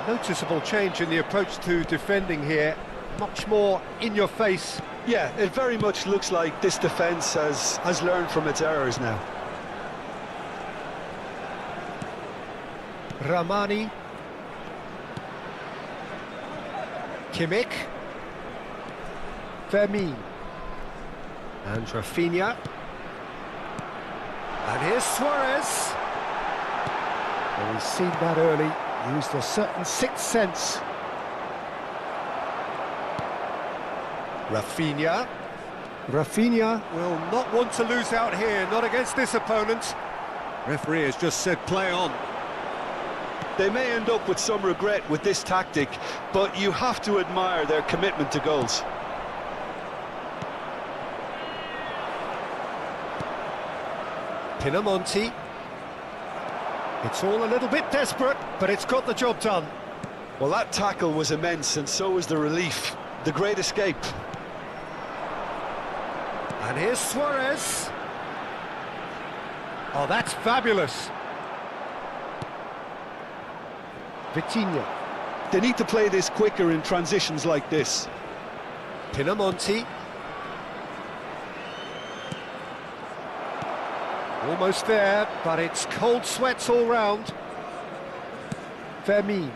A noticeable change in the approach to defending here. Much more in your face. Yeah, it very much looks like this defence has learned from its errors now. Ramani. Kimmich. Vermeer. And Rafinha. And here's Suarez. Well, we've seen that early. Used a certain sixth sense. Rafinha. Rafinha will not want to lose out here, not against this opponent. Referee has just said play on. They may end up with some regret with this tactic, but you have to admire their commitment to goals. Pinamonti. It's all a little bit desperate, but it's got the job done. Well, that tackle was immense, and so was the relief. The great escape. And here's Suarez. Oh, that's fabulous. Vitinha. They need to play this quicker in transitions like this. Pinamonti. Almost there, but it's cold sweats all round. Vermeer.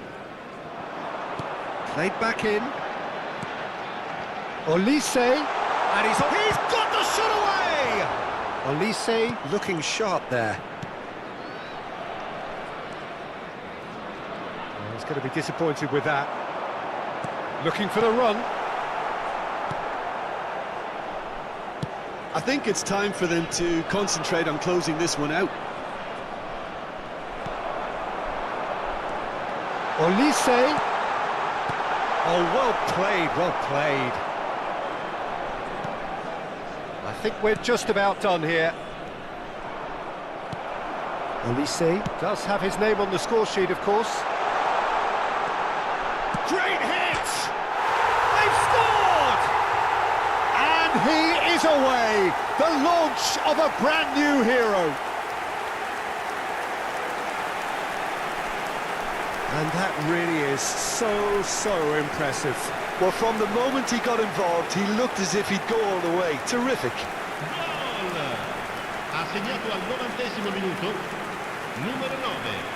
Played back in. Olise. And he's got the shot away! Olise looking sharp there. He's going to be disappointed with that. Looking for the run. I think it's time for them to concentrate on closing this one out. Olise. Oh, well played, well played. I think we're just about done here. Olise does have his name on the score sheet, of course. Great hit! They've scored! And he is away! The launch of a brand new hero. And that really is so impressive. Well, from the moment he got involved, he looked as if he'd go all the way. Terrific. Gol! Ha segnato al 90esimo minuto, numero 9.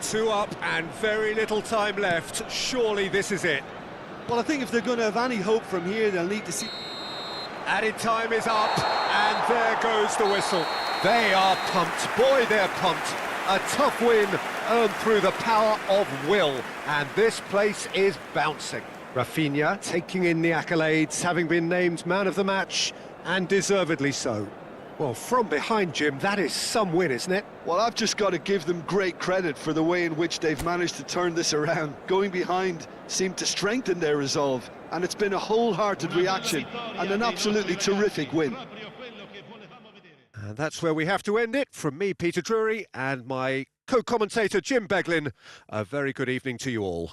Two up and very little time left. Surely this is it. Well, I think if they're going to have any hope from here, they'll need to see... Added time is up, and there goes the whistle. They are pumped. Boy, they're pumped. A tough win earned through the power of will, and this place is bouncing. Rafinha taking in the accolades, having been named man of the match, and deservedly so. Well, from behind, Jim, that is some win, isn't it? Well, I've just got to give them great credit for the way in which they've managed to turn this around. Going behind seemed to strengthen their resolve, and it's been a wholehearted reaction and an absolutely terrific win. And that's where we have to end it. From me, Peter Drury, and my co-commentator, Jim Beglin, a very good evening to you all.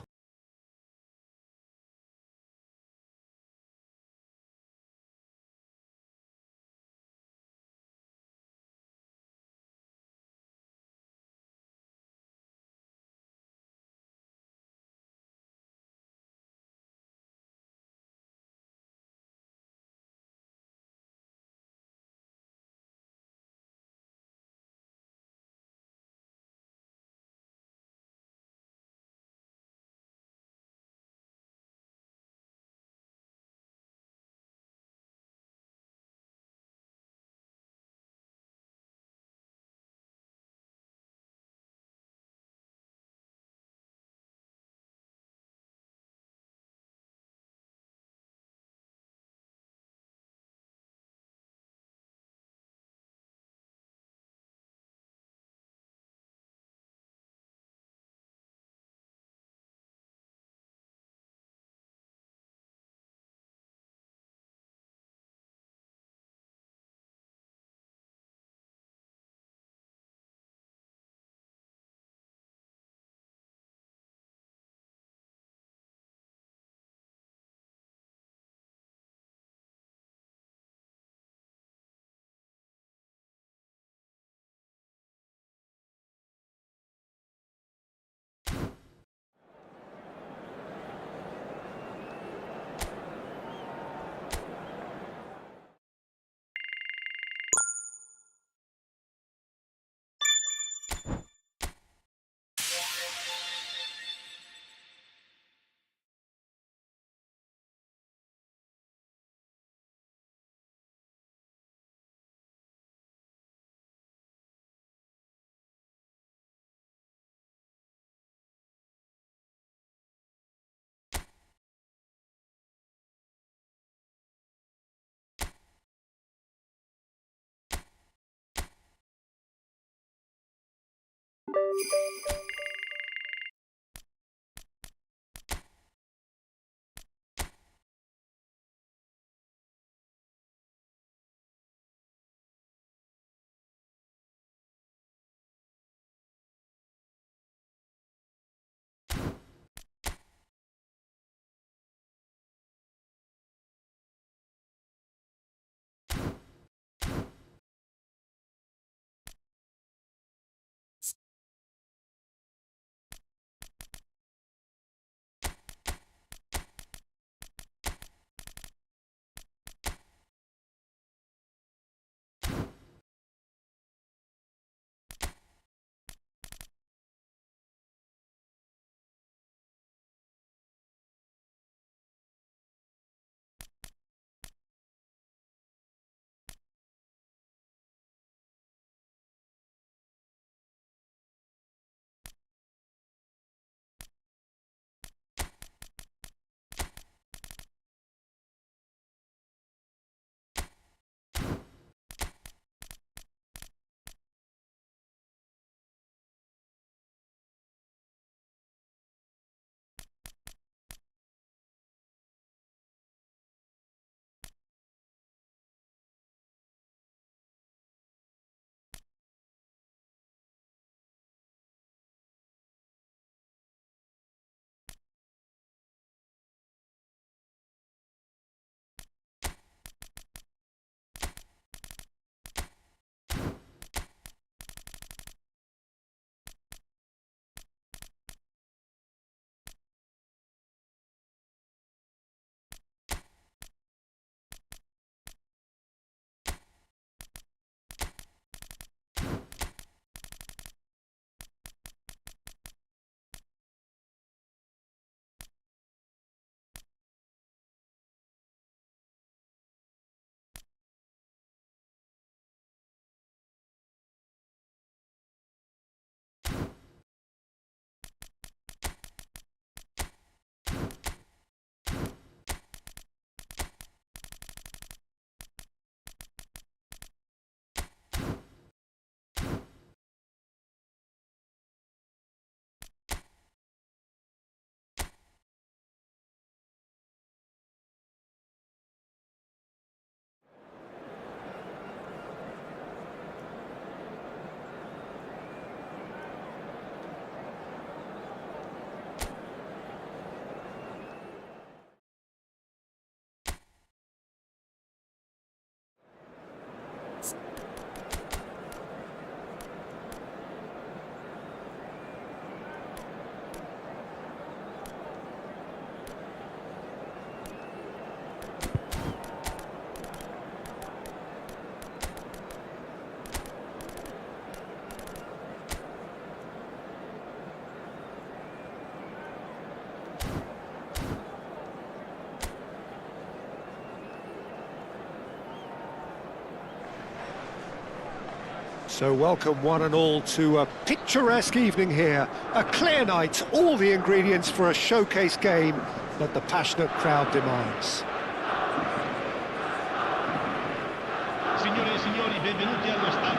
So welcome one and all to a picturesque evening here. A clear night, all the ingredients for a showcase game that the passionate crowd demands.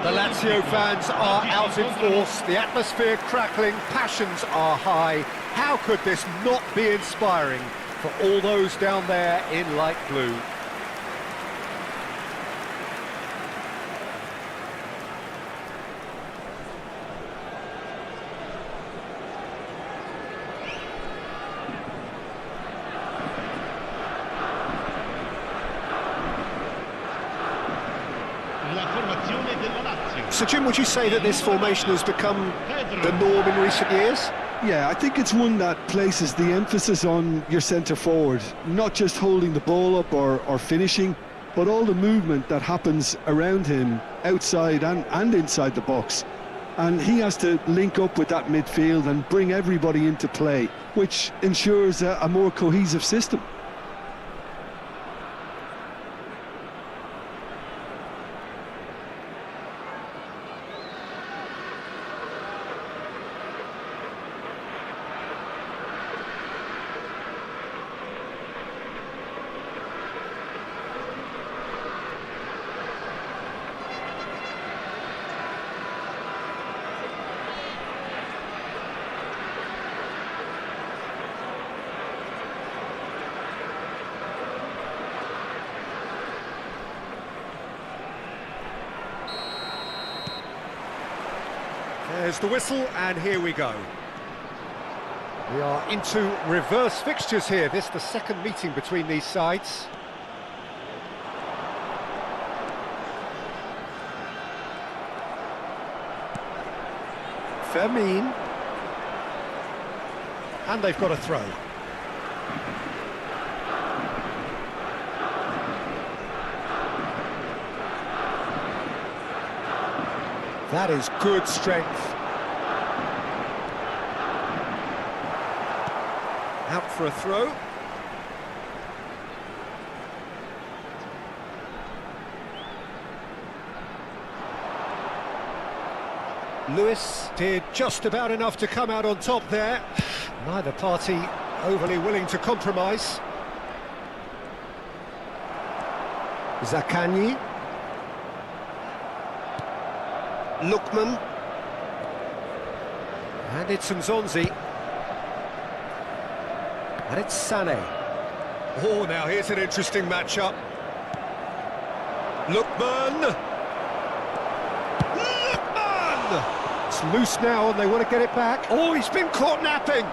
The Lazio fans are out in force, the atmosphere crackling, passions are high. How could this not be inspiring for all those down there in light blue? So Jim, would you say that this formation has become the norm in recent years? Yeah, I think it's one that places the emphasis on your centre forward, not just holding the ball up or finishing, but all the movement that happens around him, outside and inside the box. And he has to link up with that midfield and bring everybody into play, which ensures a more cohesive system. There's the whistle, and here we go. We are into reverse fixtures here. This is the second meeting between these sides. Fermin. And they've got a throw. That is good strength. Out for a throw. Lewis did just about enough to come out on top there. Neither party overly willing to compromise. Zaccagni. Lookman. And it's Nzonzi. And it's Sané. Oh, now here's an interesting matchup. Lookman! Lookman! It's loose now and they want to get it back. Oh, he's been caught napping!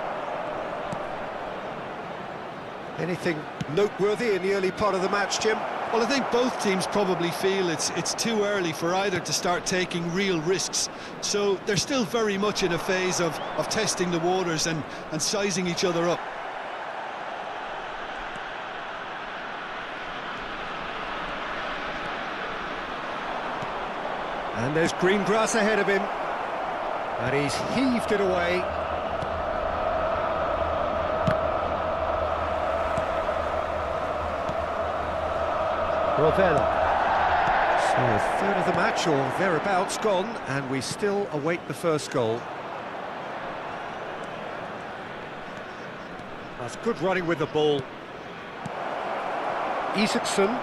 Anything noteworthy in the early part of the match, Jim? Well, I think both teams probably feel it's too early for either to start taking real risks. So they're still very much in a phase of testing the waters and sizing each other up. And there's green grass ahead of him. And he's heaved it away. Rovella. So a third of the match or thereabouts gone, and we still await the first goal. That's good running with the ball. Isaacson.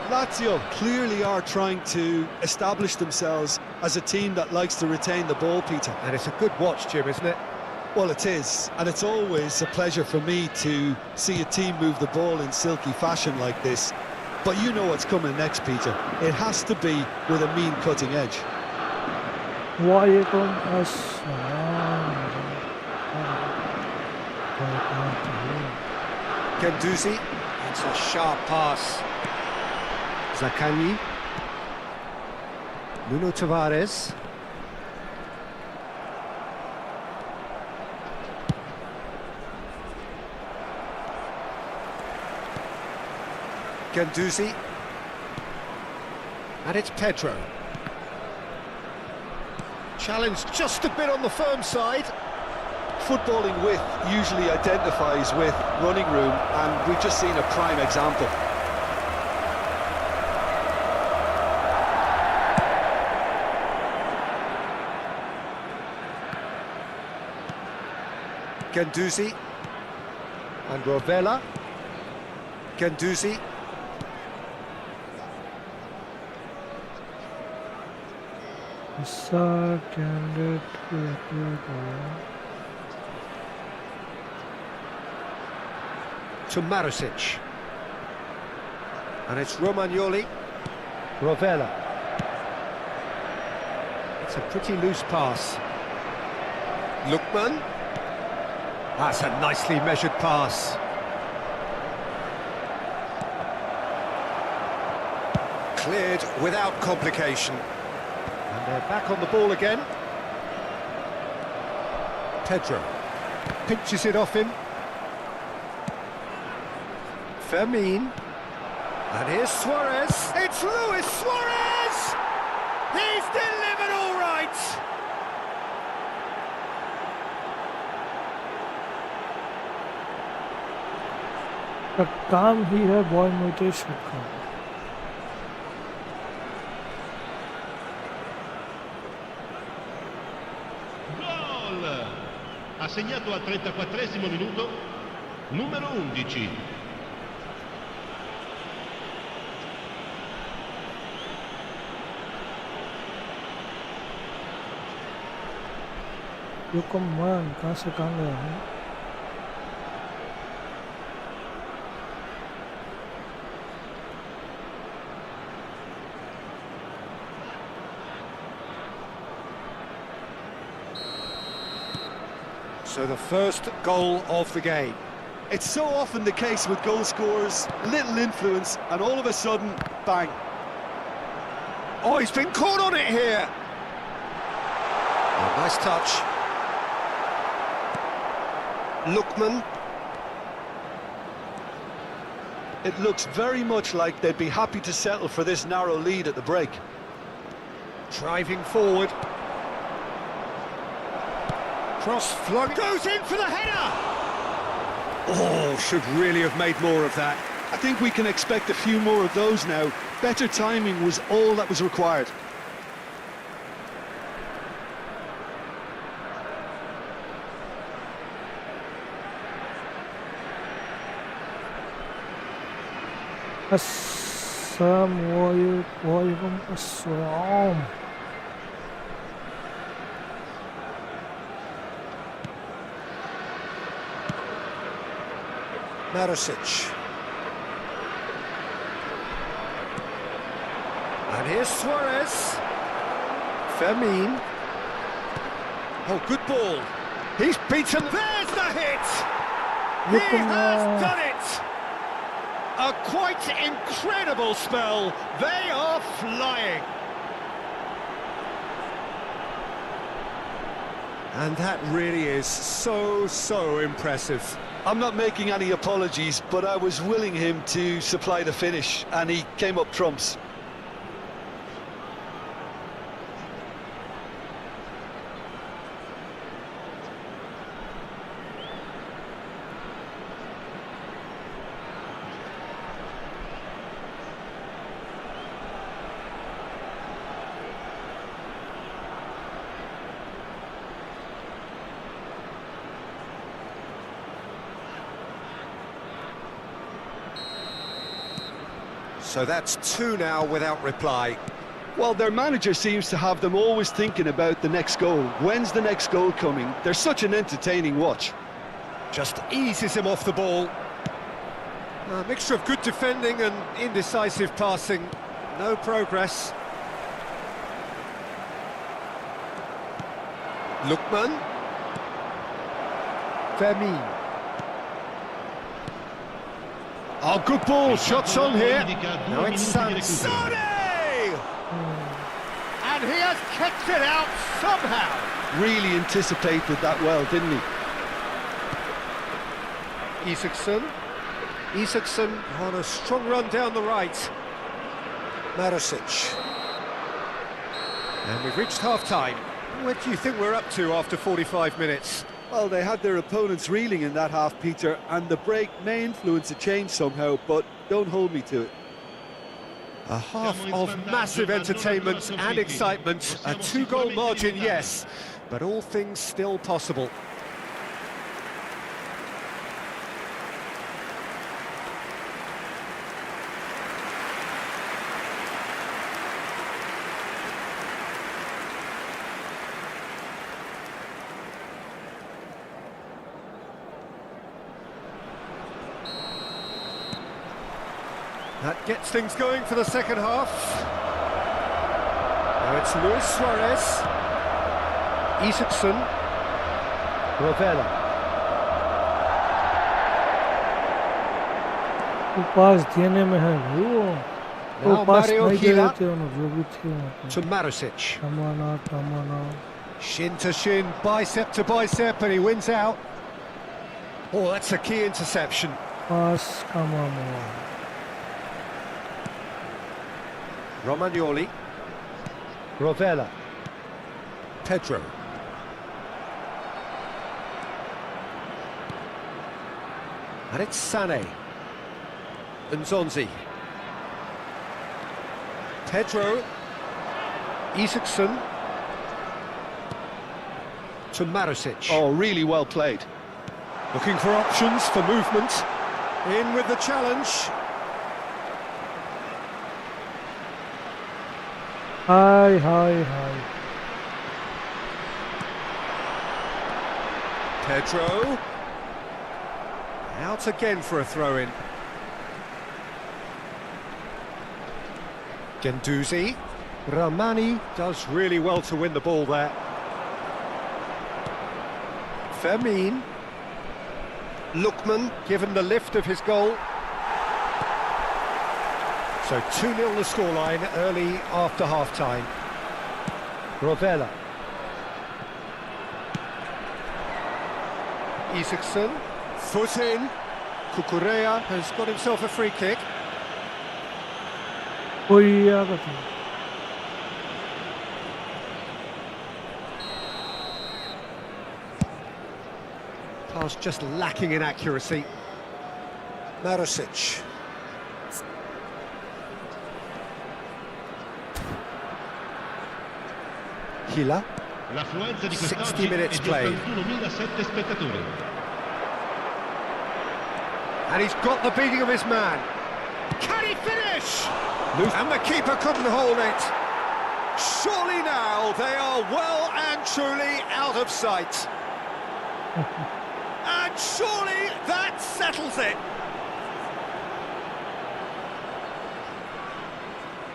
Lazio clearly are trying to establish themselves as a team that likes to retain the ball, Peter. And it's a good watch, Jim, isn't it? Well, it is, and it's always a pleasure for me to see a team move the ball in silky fashion like this. But you know what's coming next, Peter. It has to be with a mean cutting edge. Guendouzi. That's a sharp pass. Zaccagni. Nuno Tavares. Guendouzi. And it's Pedro. Challenge just a bit on the firm side. Footballing width usually identifies with running room, and we've just seen a prime example. Guendouzi. And Rovella. Guendouzi. To Marusic. And it's Romagnoli. Rovella. It's a pretty loose pass. Lookman. That's a nicely measured pass. Cleared without complication. And they're back on the ball again. Pedro pinches it off him. Fermin. And here's Suarez. It's Luis Suarez! He's delivered all right! काम ही है ball में shot का Gol! Ha segnato al 34esimo minuto numero 11. यो कमान कहाँ से कहाँ गया है So the first goal of the game. It's so often the case with goal scorers, little influence, and all of a sudden, bang. Oh, he's been caught on it here. Oh, nice touch. Lookman. It looks very much like they'd be happy to settle for this narrow lead at the break. Driving forward. Cross flung. Goes in for the header! Oh, should really have made more of that. I think we can expect a few more of those now. Better timing was all that was required. Assalamualaikum. Assalam. Marosic. And here's Suarez. Fermin. Oh, good ball. He's beaten. There's the hit! He has done it! A quite incredible spell. They are flying. And that really is so impressive. I'm not making any apologies, but I was willing him to supply the finish, and he came up trumps. So that's two now without reply. Well, their manager seems to have them always thinking about the next goal. When's the next goal coming? They're such an entertaining watch. Just eases him off the ball. A mixture of good defending and indecisive passing. No progress. Lookman. Fermin. Oh, good ball. Shots on here. Now it's Sane. And he has kicked it out somehow. Really anticipated that well, didn't he? Isaksen on a strong run down the right. Marosic. And we've reached half-time. What do you think we're up to after 45 minutes? Well, they had their opponents reeling in that half, Peter, and the break may influence a change somehow, but don't hold me to it. A half of massive entertainment and excitement. A two-goal margin, yes, but all things still possible. That gets things going for the second half. Now it's Luis Suarez. Isaksen. Rovella. पास देने में है वो Now पास Mario नहीं Hila देते उन्होंने जो भी थे वहाँ पे। to Marosic. Tamana. Shin to shin, bicep to bicep, and he wins out. Oh, that's a key interception. Pass Kamama. Romagnoli. Rovella. Pedro. And it's Sané. Nzonzi. Pedro. Isaksen. To Marosic. Oh, really well played. Looking for options for movement. In with the challenge. Hi. Pedro. Out again for a throw-in. Guendouzi. Ramani does really well to win the ball there. Fermin. Lookman given the lift of his goal. So 2-0 the scoreline early after half-time. Rovella. Isaacson. Foot in. Cucurella has got himself a free kick. कोई आगा था Pass just lacking in accuracy. Marosic. Hila. L'affluenza di 60 quest'oggi è minutes di played. 81.007 spettatori. And he's got the beating of his man. Can he finish? And the keeper couldn't hold it. Surely now they are well and truly out of sight. And surely that settles it.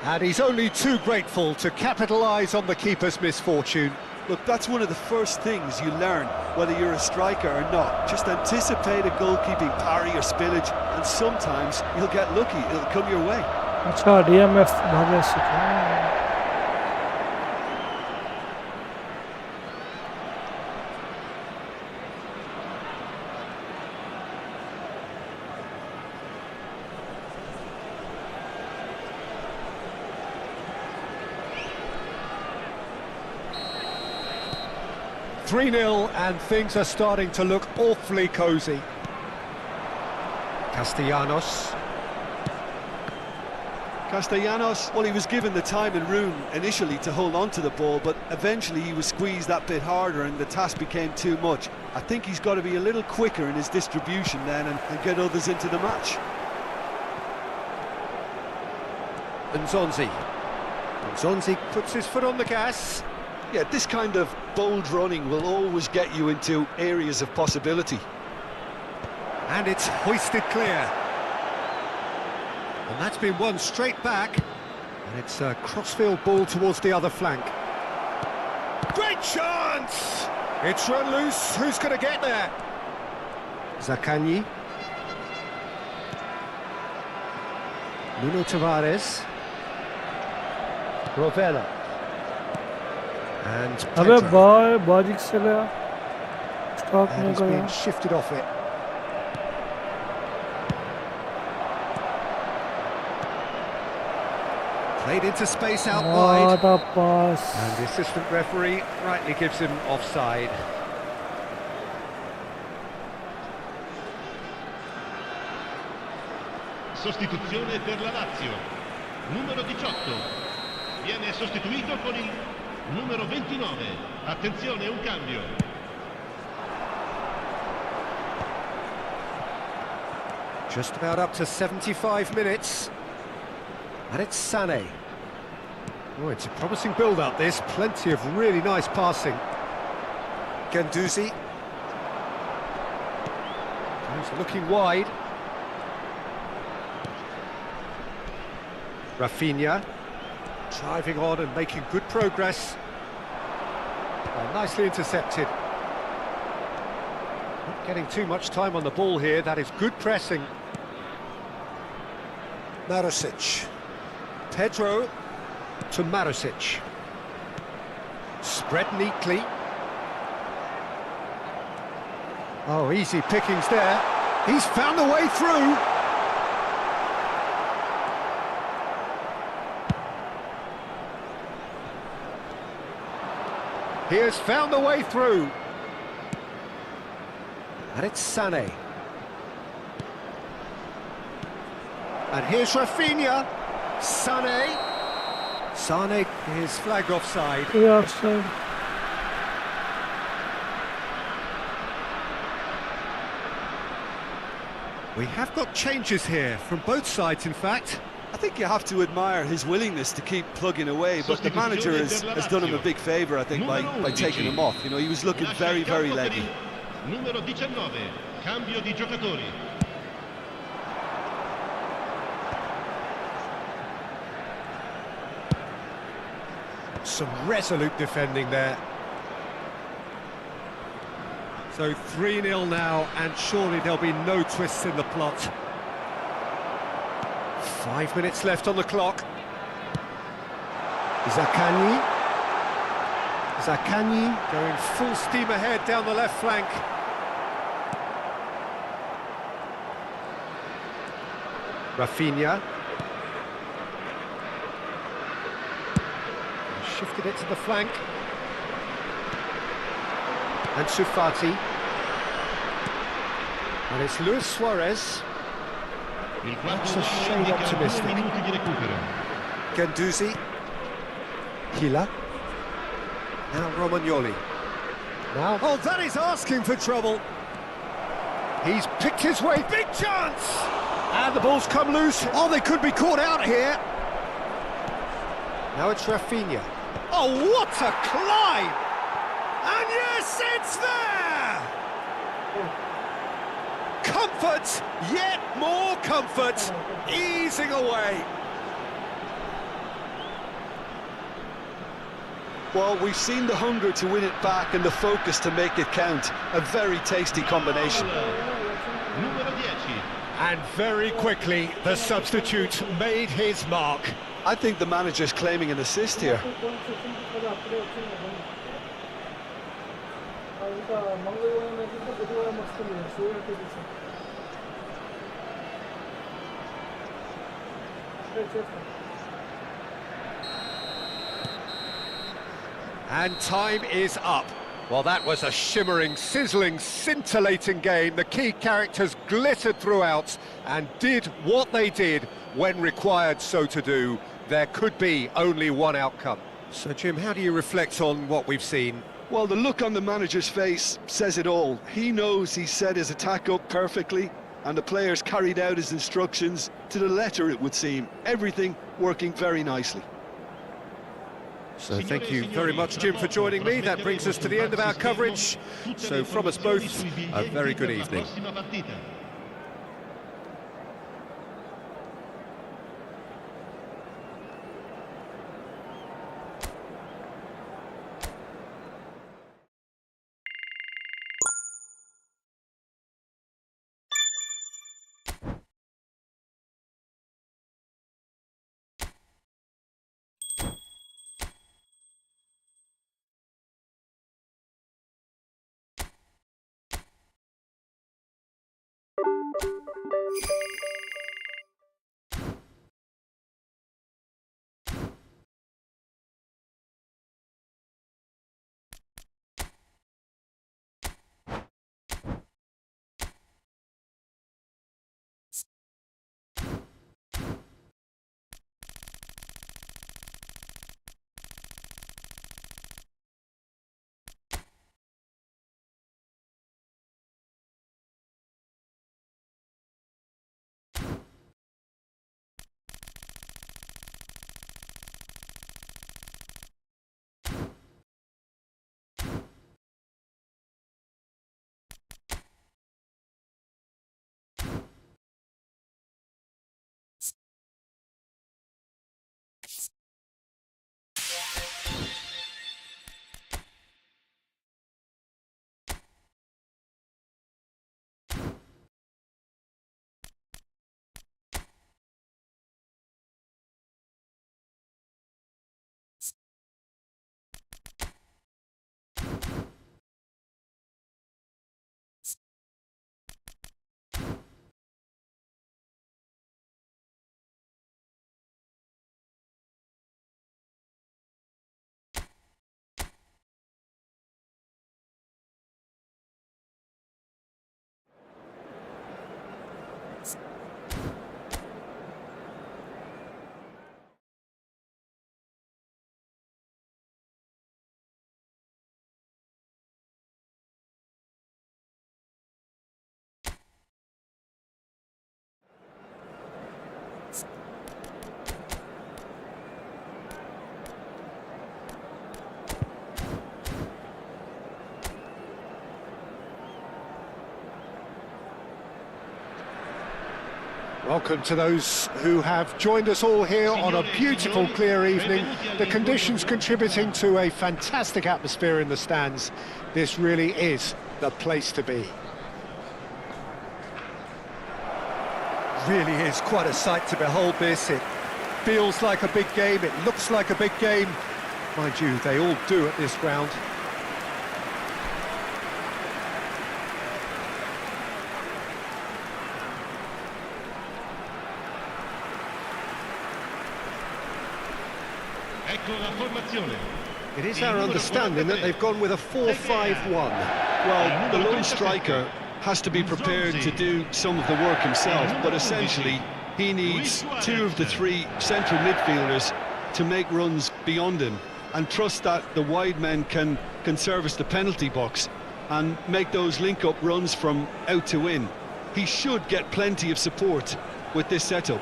And he's only too grateful to capitalise on the keeper's misfortune. Look, that's one of the first things you learn, whether you're a striker or not. Just anticipate a goalkeeping parry or spillage, and sometimes you'll get lucky, it'll come your way. अच्छा DMF भागे सीखे 3-0 and things are starting to look awfully cosy. Castellanos. Castellanos, well, he was given the time and room initially to hold on to the ball, but eventually he was squeezed that bit harder and the task became too much. I think he's got to be a little quicker in his distribution then and get others into the match. Nzonzi. Nzonzi puts his foot on the gas. Yeah, this kind of bold running will always get you into areas of possibility. And it's hoisted clear. And that's been won straight back. And it's a crossfield ball towards the other flank. Great chance! It's run loose. Who's going to get there? Zaccagni. Nuno Tavares. Rovella. And अबे Pedro. Boy बाजिक से गया stop And नहीं he's been गया shifted off it. Played into space out wide. what a pass And the assistant referee rightly gives him offside. Sostituzione per la Lazio. Numero 18. Viene sostituito con il numero 29. Attenzione, un cambio. Just about up to 75 minutes. And it's Sané. Oh, it's a promising build-up, this. Plenty of really nice passing. Guendouzi. He's looking wide. Rafinha. Driving on and making good progress. Oh, nicely intercepted. Not getting too much time on the ball here. That is good pressing. Marosic. Pedro to Marosic. Spread neatly. Oh, easy pickings there. He's found a way through. He has found a way through. And it's Sané. And here's Rafinha. Sané. Sané is flagged offside. ये offside We have got changes here, from both sides in fact. I think you have to admire his willingness to keep plugging away, but the manager has done him a big favour, I think, by taking him off. You know, he was looking very, very leggy. Numero 19. Cambio di giocatori. Some resolute defending there. So 3-0 now, and surely there'll be no twists in the plot. 5 minutes left on the clock. Zaccagni going full steam ahead down the left flank. Rafinha. Shifted it to the flank. And Sufati. And it's Luis Suarez. That's a shade optimistic. Guendouzi. Hila. Now Romagnoli. Now, oh, that is asking for trouble. He's picked his way, big chance! And the ball's come loose. Oh, they could be caught out here. Now it's Rafinha. Oh, what a climb! And yes, it's there! Comfort, yet more comfort, easing away. Well, we've seen the hunger to win it back and the focus to make it count. A very tasty combination. And very quickly, the substitute made his mark. I think the manager's claiming an assist here. And time is up. Well, that was a shimmering, sizzling, scintillating game. The key characters glittered throughout and did what they did when required so to do. There could be only one outcome. So, Jim, how do you reflect on what we've seen? Well, the look on the manager's face says it all. He knows he set his attack up perfectly, and the players carried out his instructions to the letter, it would seem. Everything working very nicely. So thank you very much, Jim, for joining me. That brings us to the end of our coverage. So from us both, a very good evening. Welcome to those who have joined us all here on a beautiful, clear evening. The conditions contributing to a fantastic atmosphere in the stands. This really is the place to be. Really is quite a sight to behold this. It feels like a big game, it looks like a big game. Mind you, they all do at this ground. Ecco la formazione. It is our understanding that they've gone with a 4-5-1. Well, the lone striker has to be prepared to do some of the work himself, but essentially he needs two of the three central midfielders to make runs beyond him and trust that the wide men can service the penalty box and make those link-up runs from out to in. He should get plenty of support with this setup.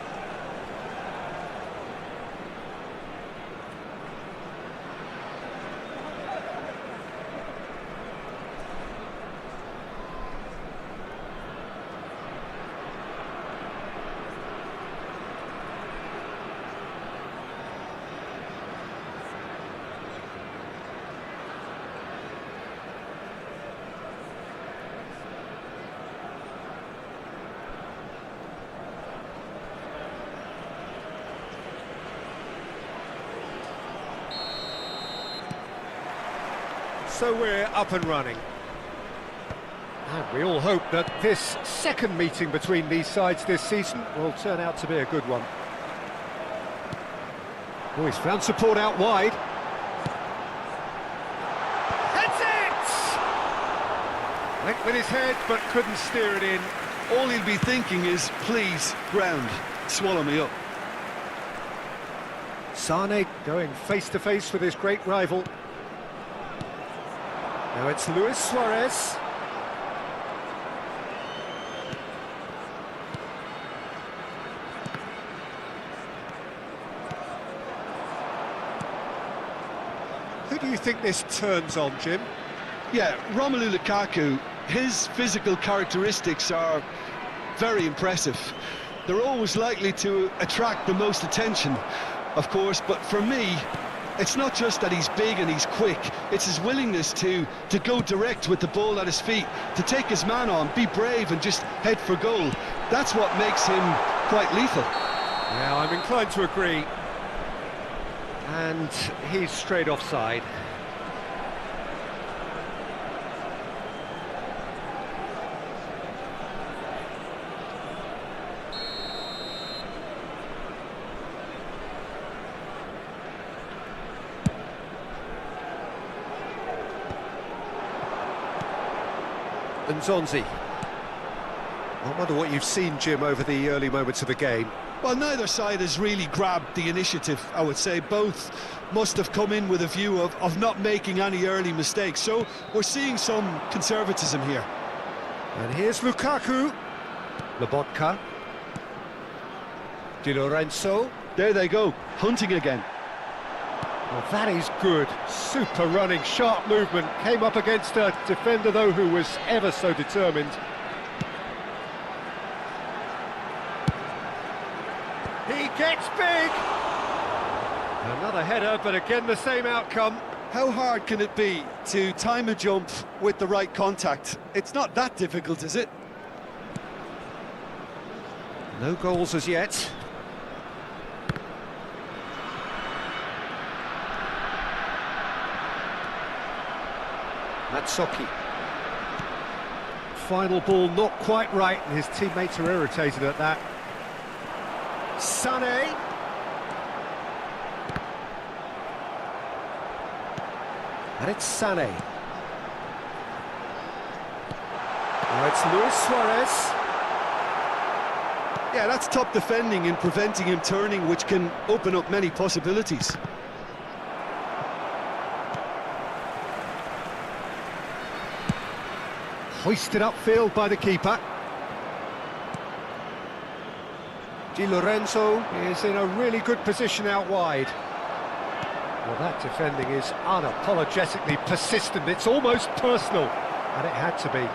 So we're up and running. And we all hope that this second meeting between these sides this season will turn out to be a good one. Oh, he's found support out wide. That's it! Went with his head, but couldn't steer it in. All he'll be thinking is, please, ground, swallow me up. Sane going face-to-face with his great rival. Now it's Luis Suarez. Who do you think this turns on, Jim? Yeah, Romelu Lukaku, his physical characteristics are very impressive. They're always likely to attract the most attention, of course, but for me, it's not just that he's big and he's quick, it's his willingness to go direct with the ball at his feet, to take his man on, be brave and just head for goal. That's what makes him quite lethal. Yeah, I'm inclined to agree. And he's straight offside. Nzonzi. I wonder what you've seen, Jim, over the early moments of the game. Well, neither side has really grabbed the initiative, I would say. Both must have come in with a view of not making any early mistakes. So we're seeing some conservatism here. And here's Lukaku. Lobotka. Di Lorenzo. There they go, hunting again. Well, that is good. Super running, sharp movement. Came up against a defender, though, who was ever so determined. He gets big! Another header, but again the same outcome. How hard can it be to time a jump with the right contact? It's not that difficult, is it? No goals as yet. Matsoki. Final ball not quite right, and his teammates are irritated at that. Sané. And it's Sané. Now it's Luis Suarez. Yeah, that's top defending and preventing him turning, which can open up many possibilities. Hoisted upfield by the keeper. Di Lorenzo is in a really good position out wide. Well, that defending is unapologetically persistent. It's almost personal, and it had to be.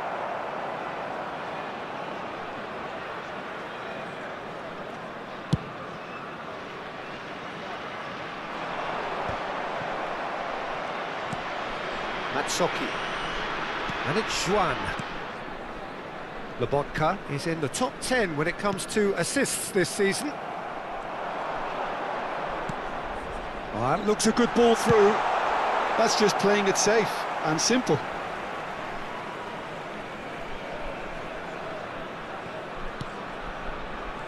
Matsoki. And it's Juan. Lobotka is in the top 10 when it comes to assists this season. That looks a good ball through. That's just playing it safe and simple.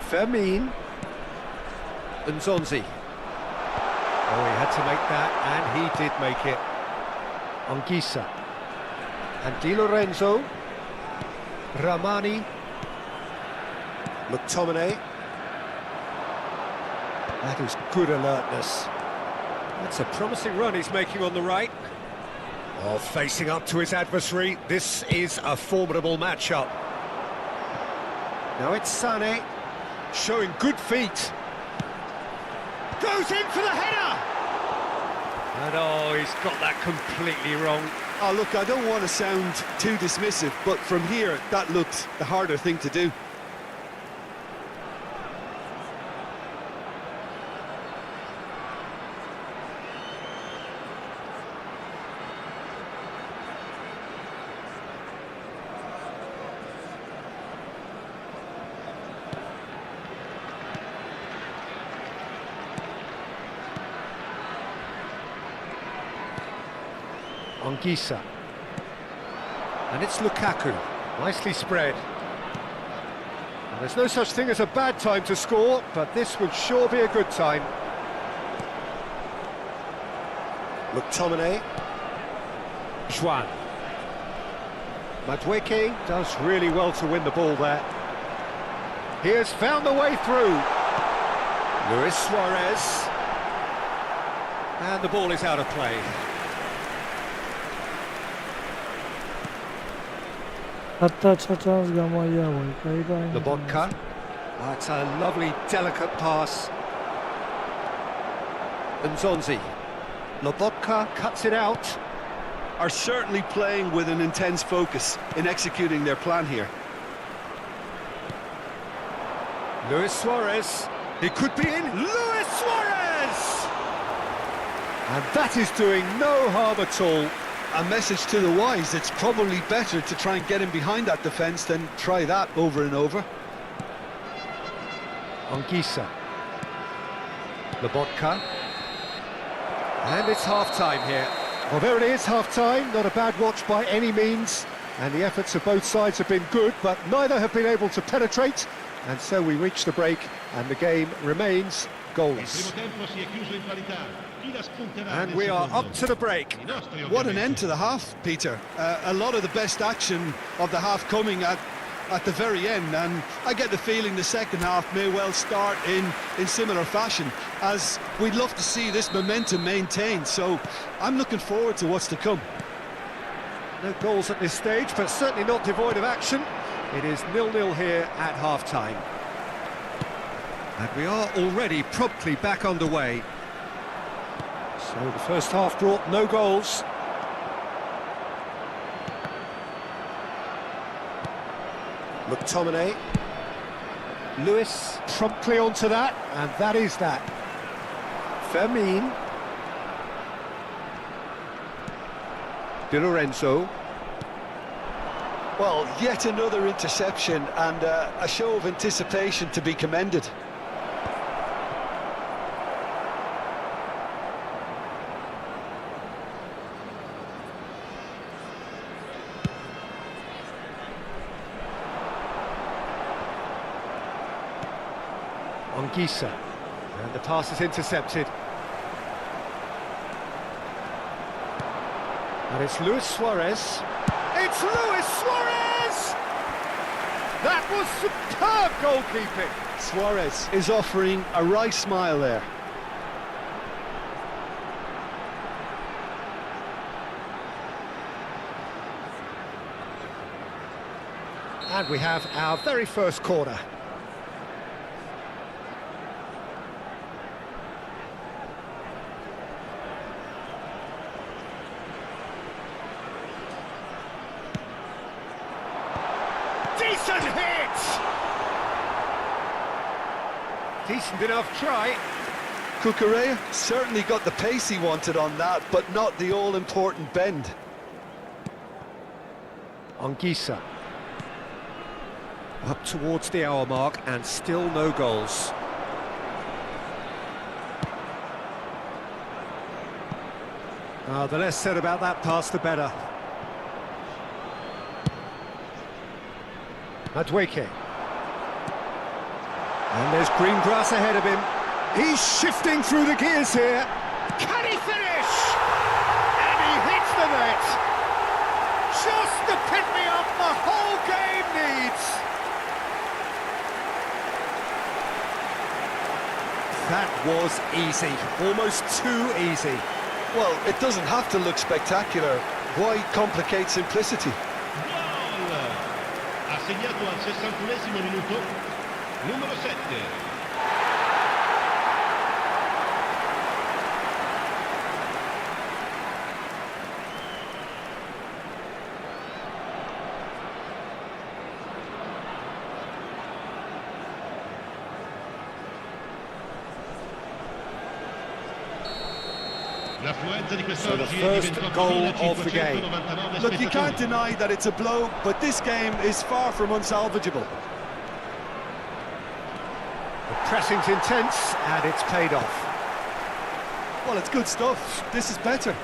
Fermin. Nzonzi. Oh, he had to make that, and he did make it. Anguissa. And Di Lorenzo. Ramani. McTominay. That is good alertness. That's a promising run he's making on the right. Oh, facing up to his adversary. This is a formidable matchup. Now it's Sané, showing good feet. Goes in for the header! And oh, he's got that completely wrong. Oh, look, I don't want to sound too dismissive, but from here, that looked the harder thing to do. Anguissa. And it's Lukaku, nicely spread. And there's no such thing as a bad time to score, but this would sure be a good time. McTominay. Juan. Madueke does really well to win the ball there. He has found the way through. Luis Suarez. And the ball is out of play. Lobotka. That's a lovely, delicate pass. Nzonzi. Lobotka cuts it out. Are certainly playing with an intense focus in executing their plan here. Luis Suarez. He could be in. Luis Suarez! And that is doing no harm at all. A message to the wise, it's probably better to try and get him behind that defence than try that over and over. Anguissa. Lobotka. And it's half-time here. Well, there it is, half-time. Not a bad watch by any means. And the efforts of both sides have been good, but neither have been able to penetrate. And so we reach the break, and the game remains goalless. And we are up to the break. What an end to the half, Peter. A lot of the best action of the half coming at the very end, and I get the feeling the second half may well start in similar fashion, as we'd love to see this momentum maintained, so I'm looking forward to what's to come. No goals at this stage, but certainly not devoid of action. It is 0-0 here at half-time. And we are already promptly back underway. So the first half brought no goals. McTominay. Lewis promptly onto that, and that is that. Fermin. Di Lorenzo. Well, yet another interception and a show of anticipation to be commended. Anguissa, and the pass is intercepted. And it's Luis Suarez. It's Luis Suarez! That was superb goalkeeping. Suarez is offering a wry smile there. And we have our very first corner. Decent hit! Decent enough try. Cucurella certainly got the pace he wanted on that, but not the all-important bend. Anguissa. Up towards the hour mark and still no goals. The less said about that pass, the better. Madueke. And there's green grass ahead of him. He's shifting through the gears here. Can he finish? And he hits the net. Just the pick-me-up the whole game needs. That was easy, almost too easy. Well, it doesn't have to look spectacular. Why complicate simplicity? Gol! Ha segnato al 61esimo minuto, numero 7. So the first goal of the game. Look, you can't deny that it's a blow, but this game is far from unsalvageable. The pressing's intense and it's paid off. Well, it's good stuff. This is better.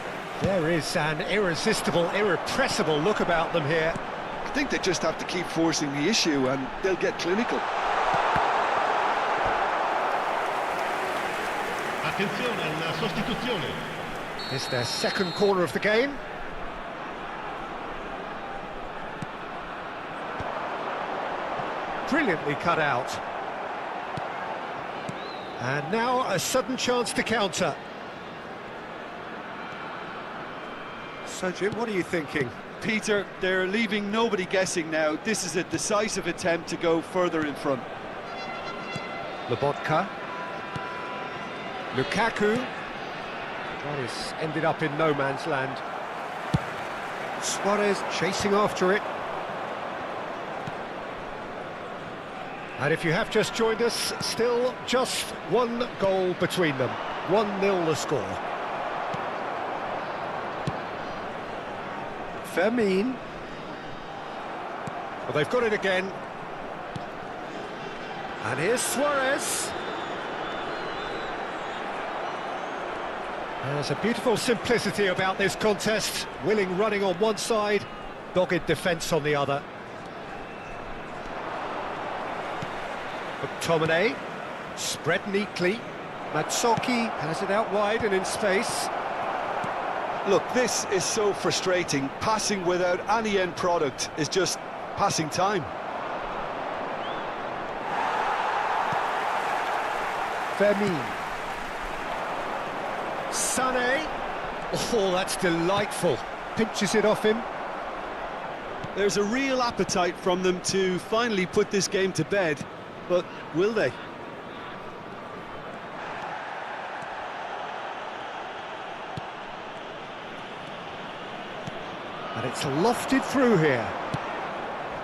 There is an irresistible, irrepressible look about them here. I think they just have to keep forcing the issue and they'll get clinical. Attenzione alla sostituzione. It's their second corner of the game. Brilliantly cut out. And now a sudden chance to counter. So Jim, what are you thinking? Peter, they're leaving nobody guessing now. This is a decisive attempt to go further in front. Lobotka. Lukaku. That has ended up in no man's land. Suarez chasing after it. And if you have just joined us, still just one goal between them. 1-0 the score. Fermin. Well, they've got it again. And here's Suarez. There's a beautiful simplicity about this contest. Willing running on one side, dogged defence on the other. McTominay, spread neatly. Matsoki has it out wide and in space. Look, this is so frustrating. Passing without any end product is just passing time. Fermin. Sané. Oh, that's delightful. Pinches it off him. There's a real appetite from them to finally put this game to bed, but will they? And it's lofted through here.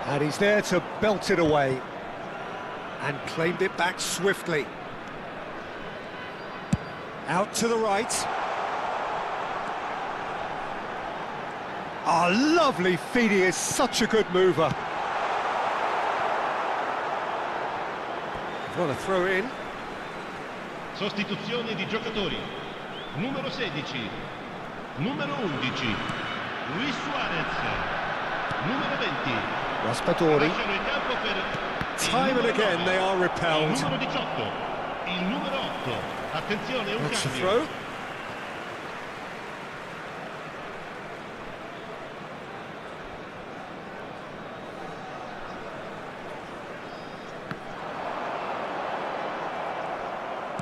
And he's there to belt it away. And claimed it back swiftly. Out to the right. Oh, lovely feed, he is such a good mover. Want to throw in. Sostituzione di giocatori. Numero 16. Numero 11. Luis Suarez. Numero 20. Raspadori. Lasciano il campo per Time and again they are repelled. il numero 18. Il numero 8. Attenzione, un That's a cambio. throw.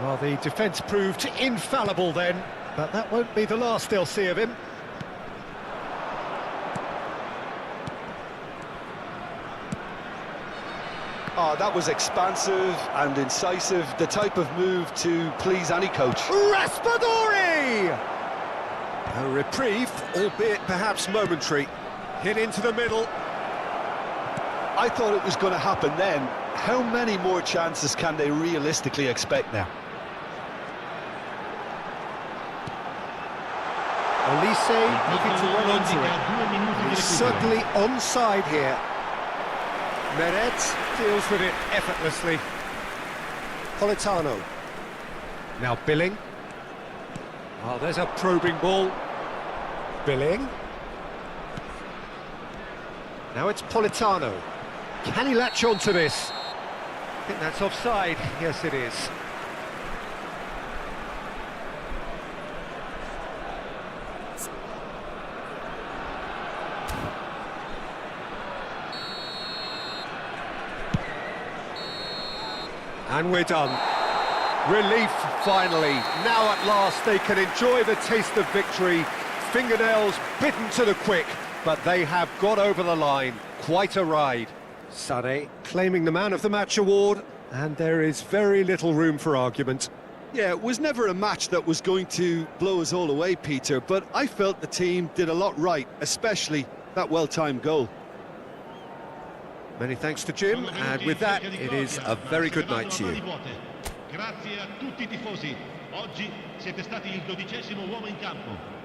Well, the defence proved infallible then, but that won't be the last they'll see of him. Oh, that was expansive and incisive, the type of move to please any coach. Raspadori! A reprieve, albeit perhaps momentary. Hit into the middle. I thought it was going to happen then. How many more chances can they realistically expect now? Olise looking to run onto indica it. 2 minuti di He's recupero. certainly onside here. Meret deals with it effortlessly. Politano. Now Billing. Oh, there's a probing ball. Billing. Now it's Politano. Can he latch on to this? I think that's offside. Yes, it is. And we're done. Relief, finally. Now at last they can enjoy the taste of victory. Fingernails bitten to the quick, but they have got over the line. Quite a ride. Sané claiming the Man of the Match award, and there is very little room for argument. Yeah, it was never a match that was going to blow us all away, Peter, but I felt the team did a lot right, especially that well-timed goal. Many thanks to Jim, and with that, it is a very good night to you. Grazie a tutti i tifosi. Oggi siete stati il 12° uomo in campo.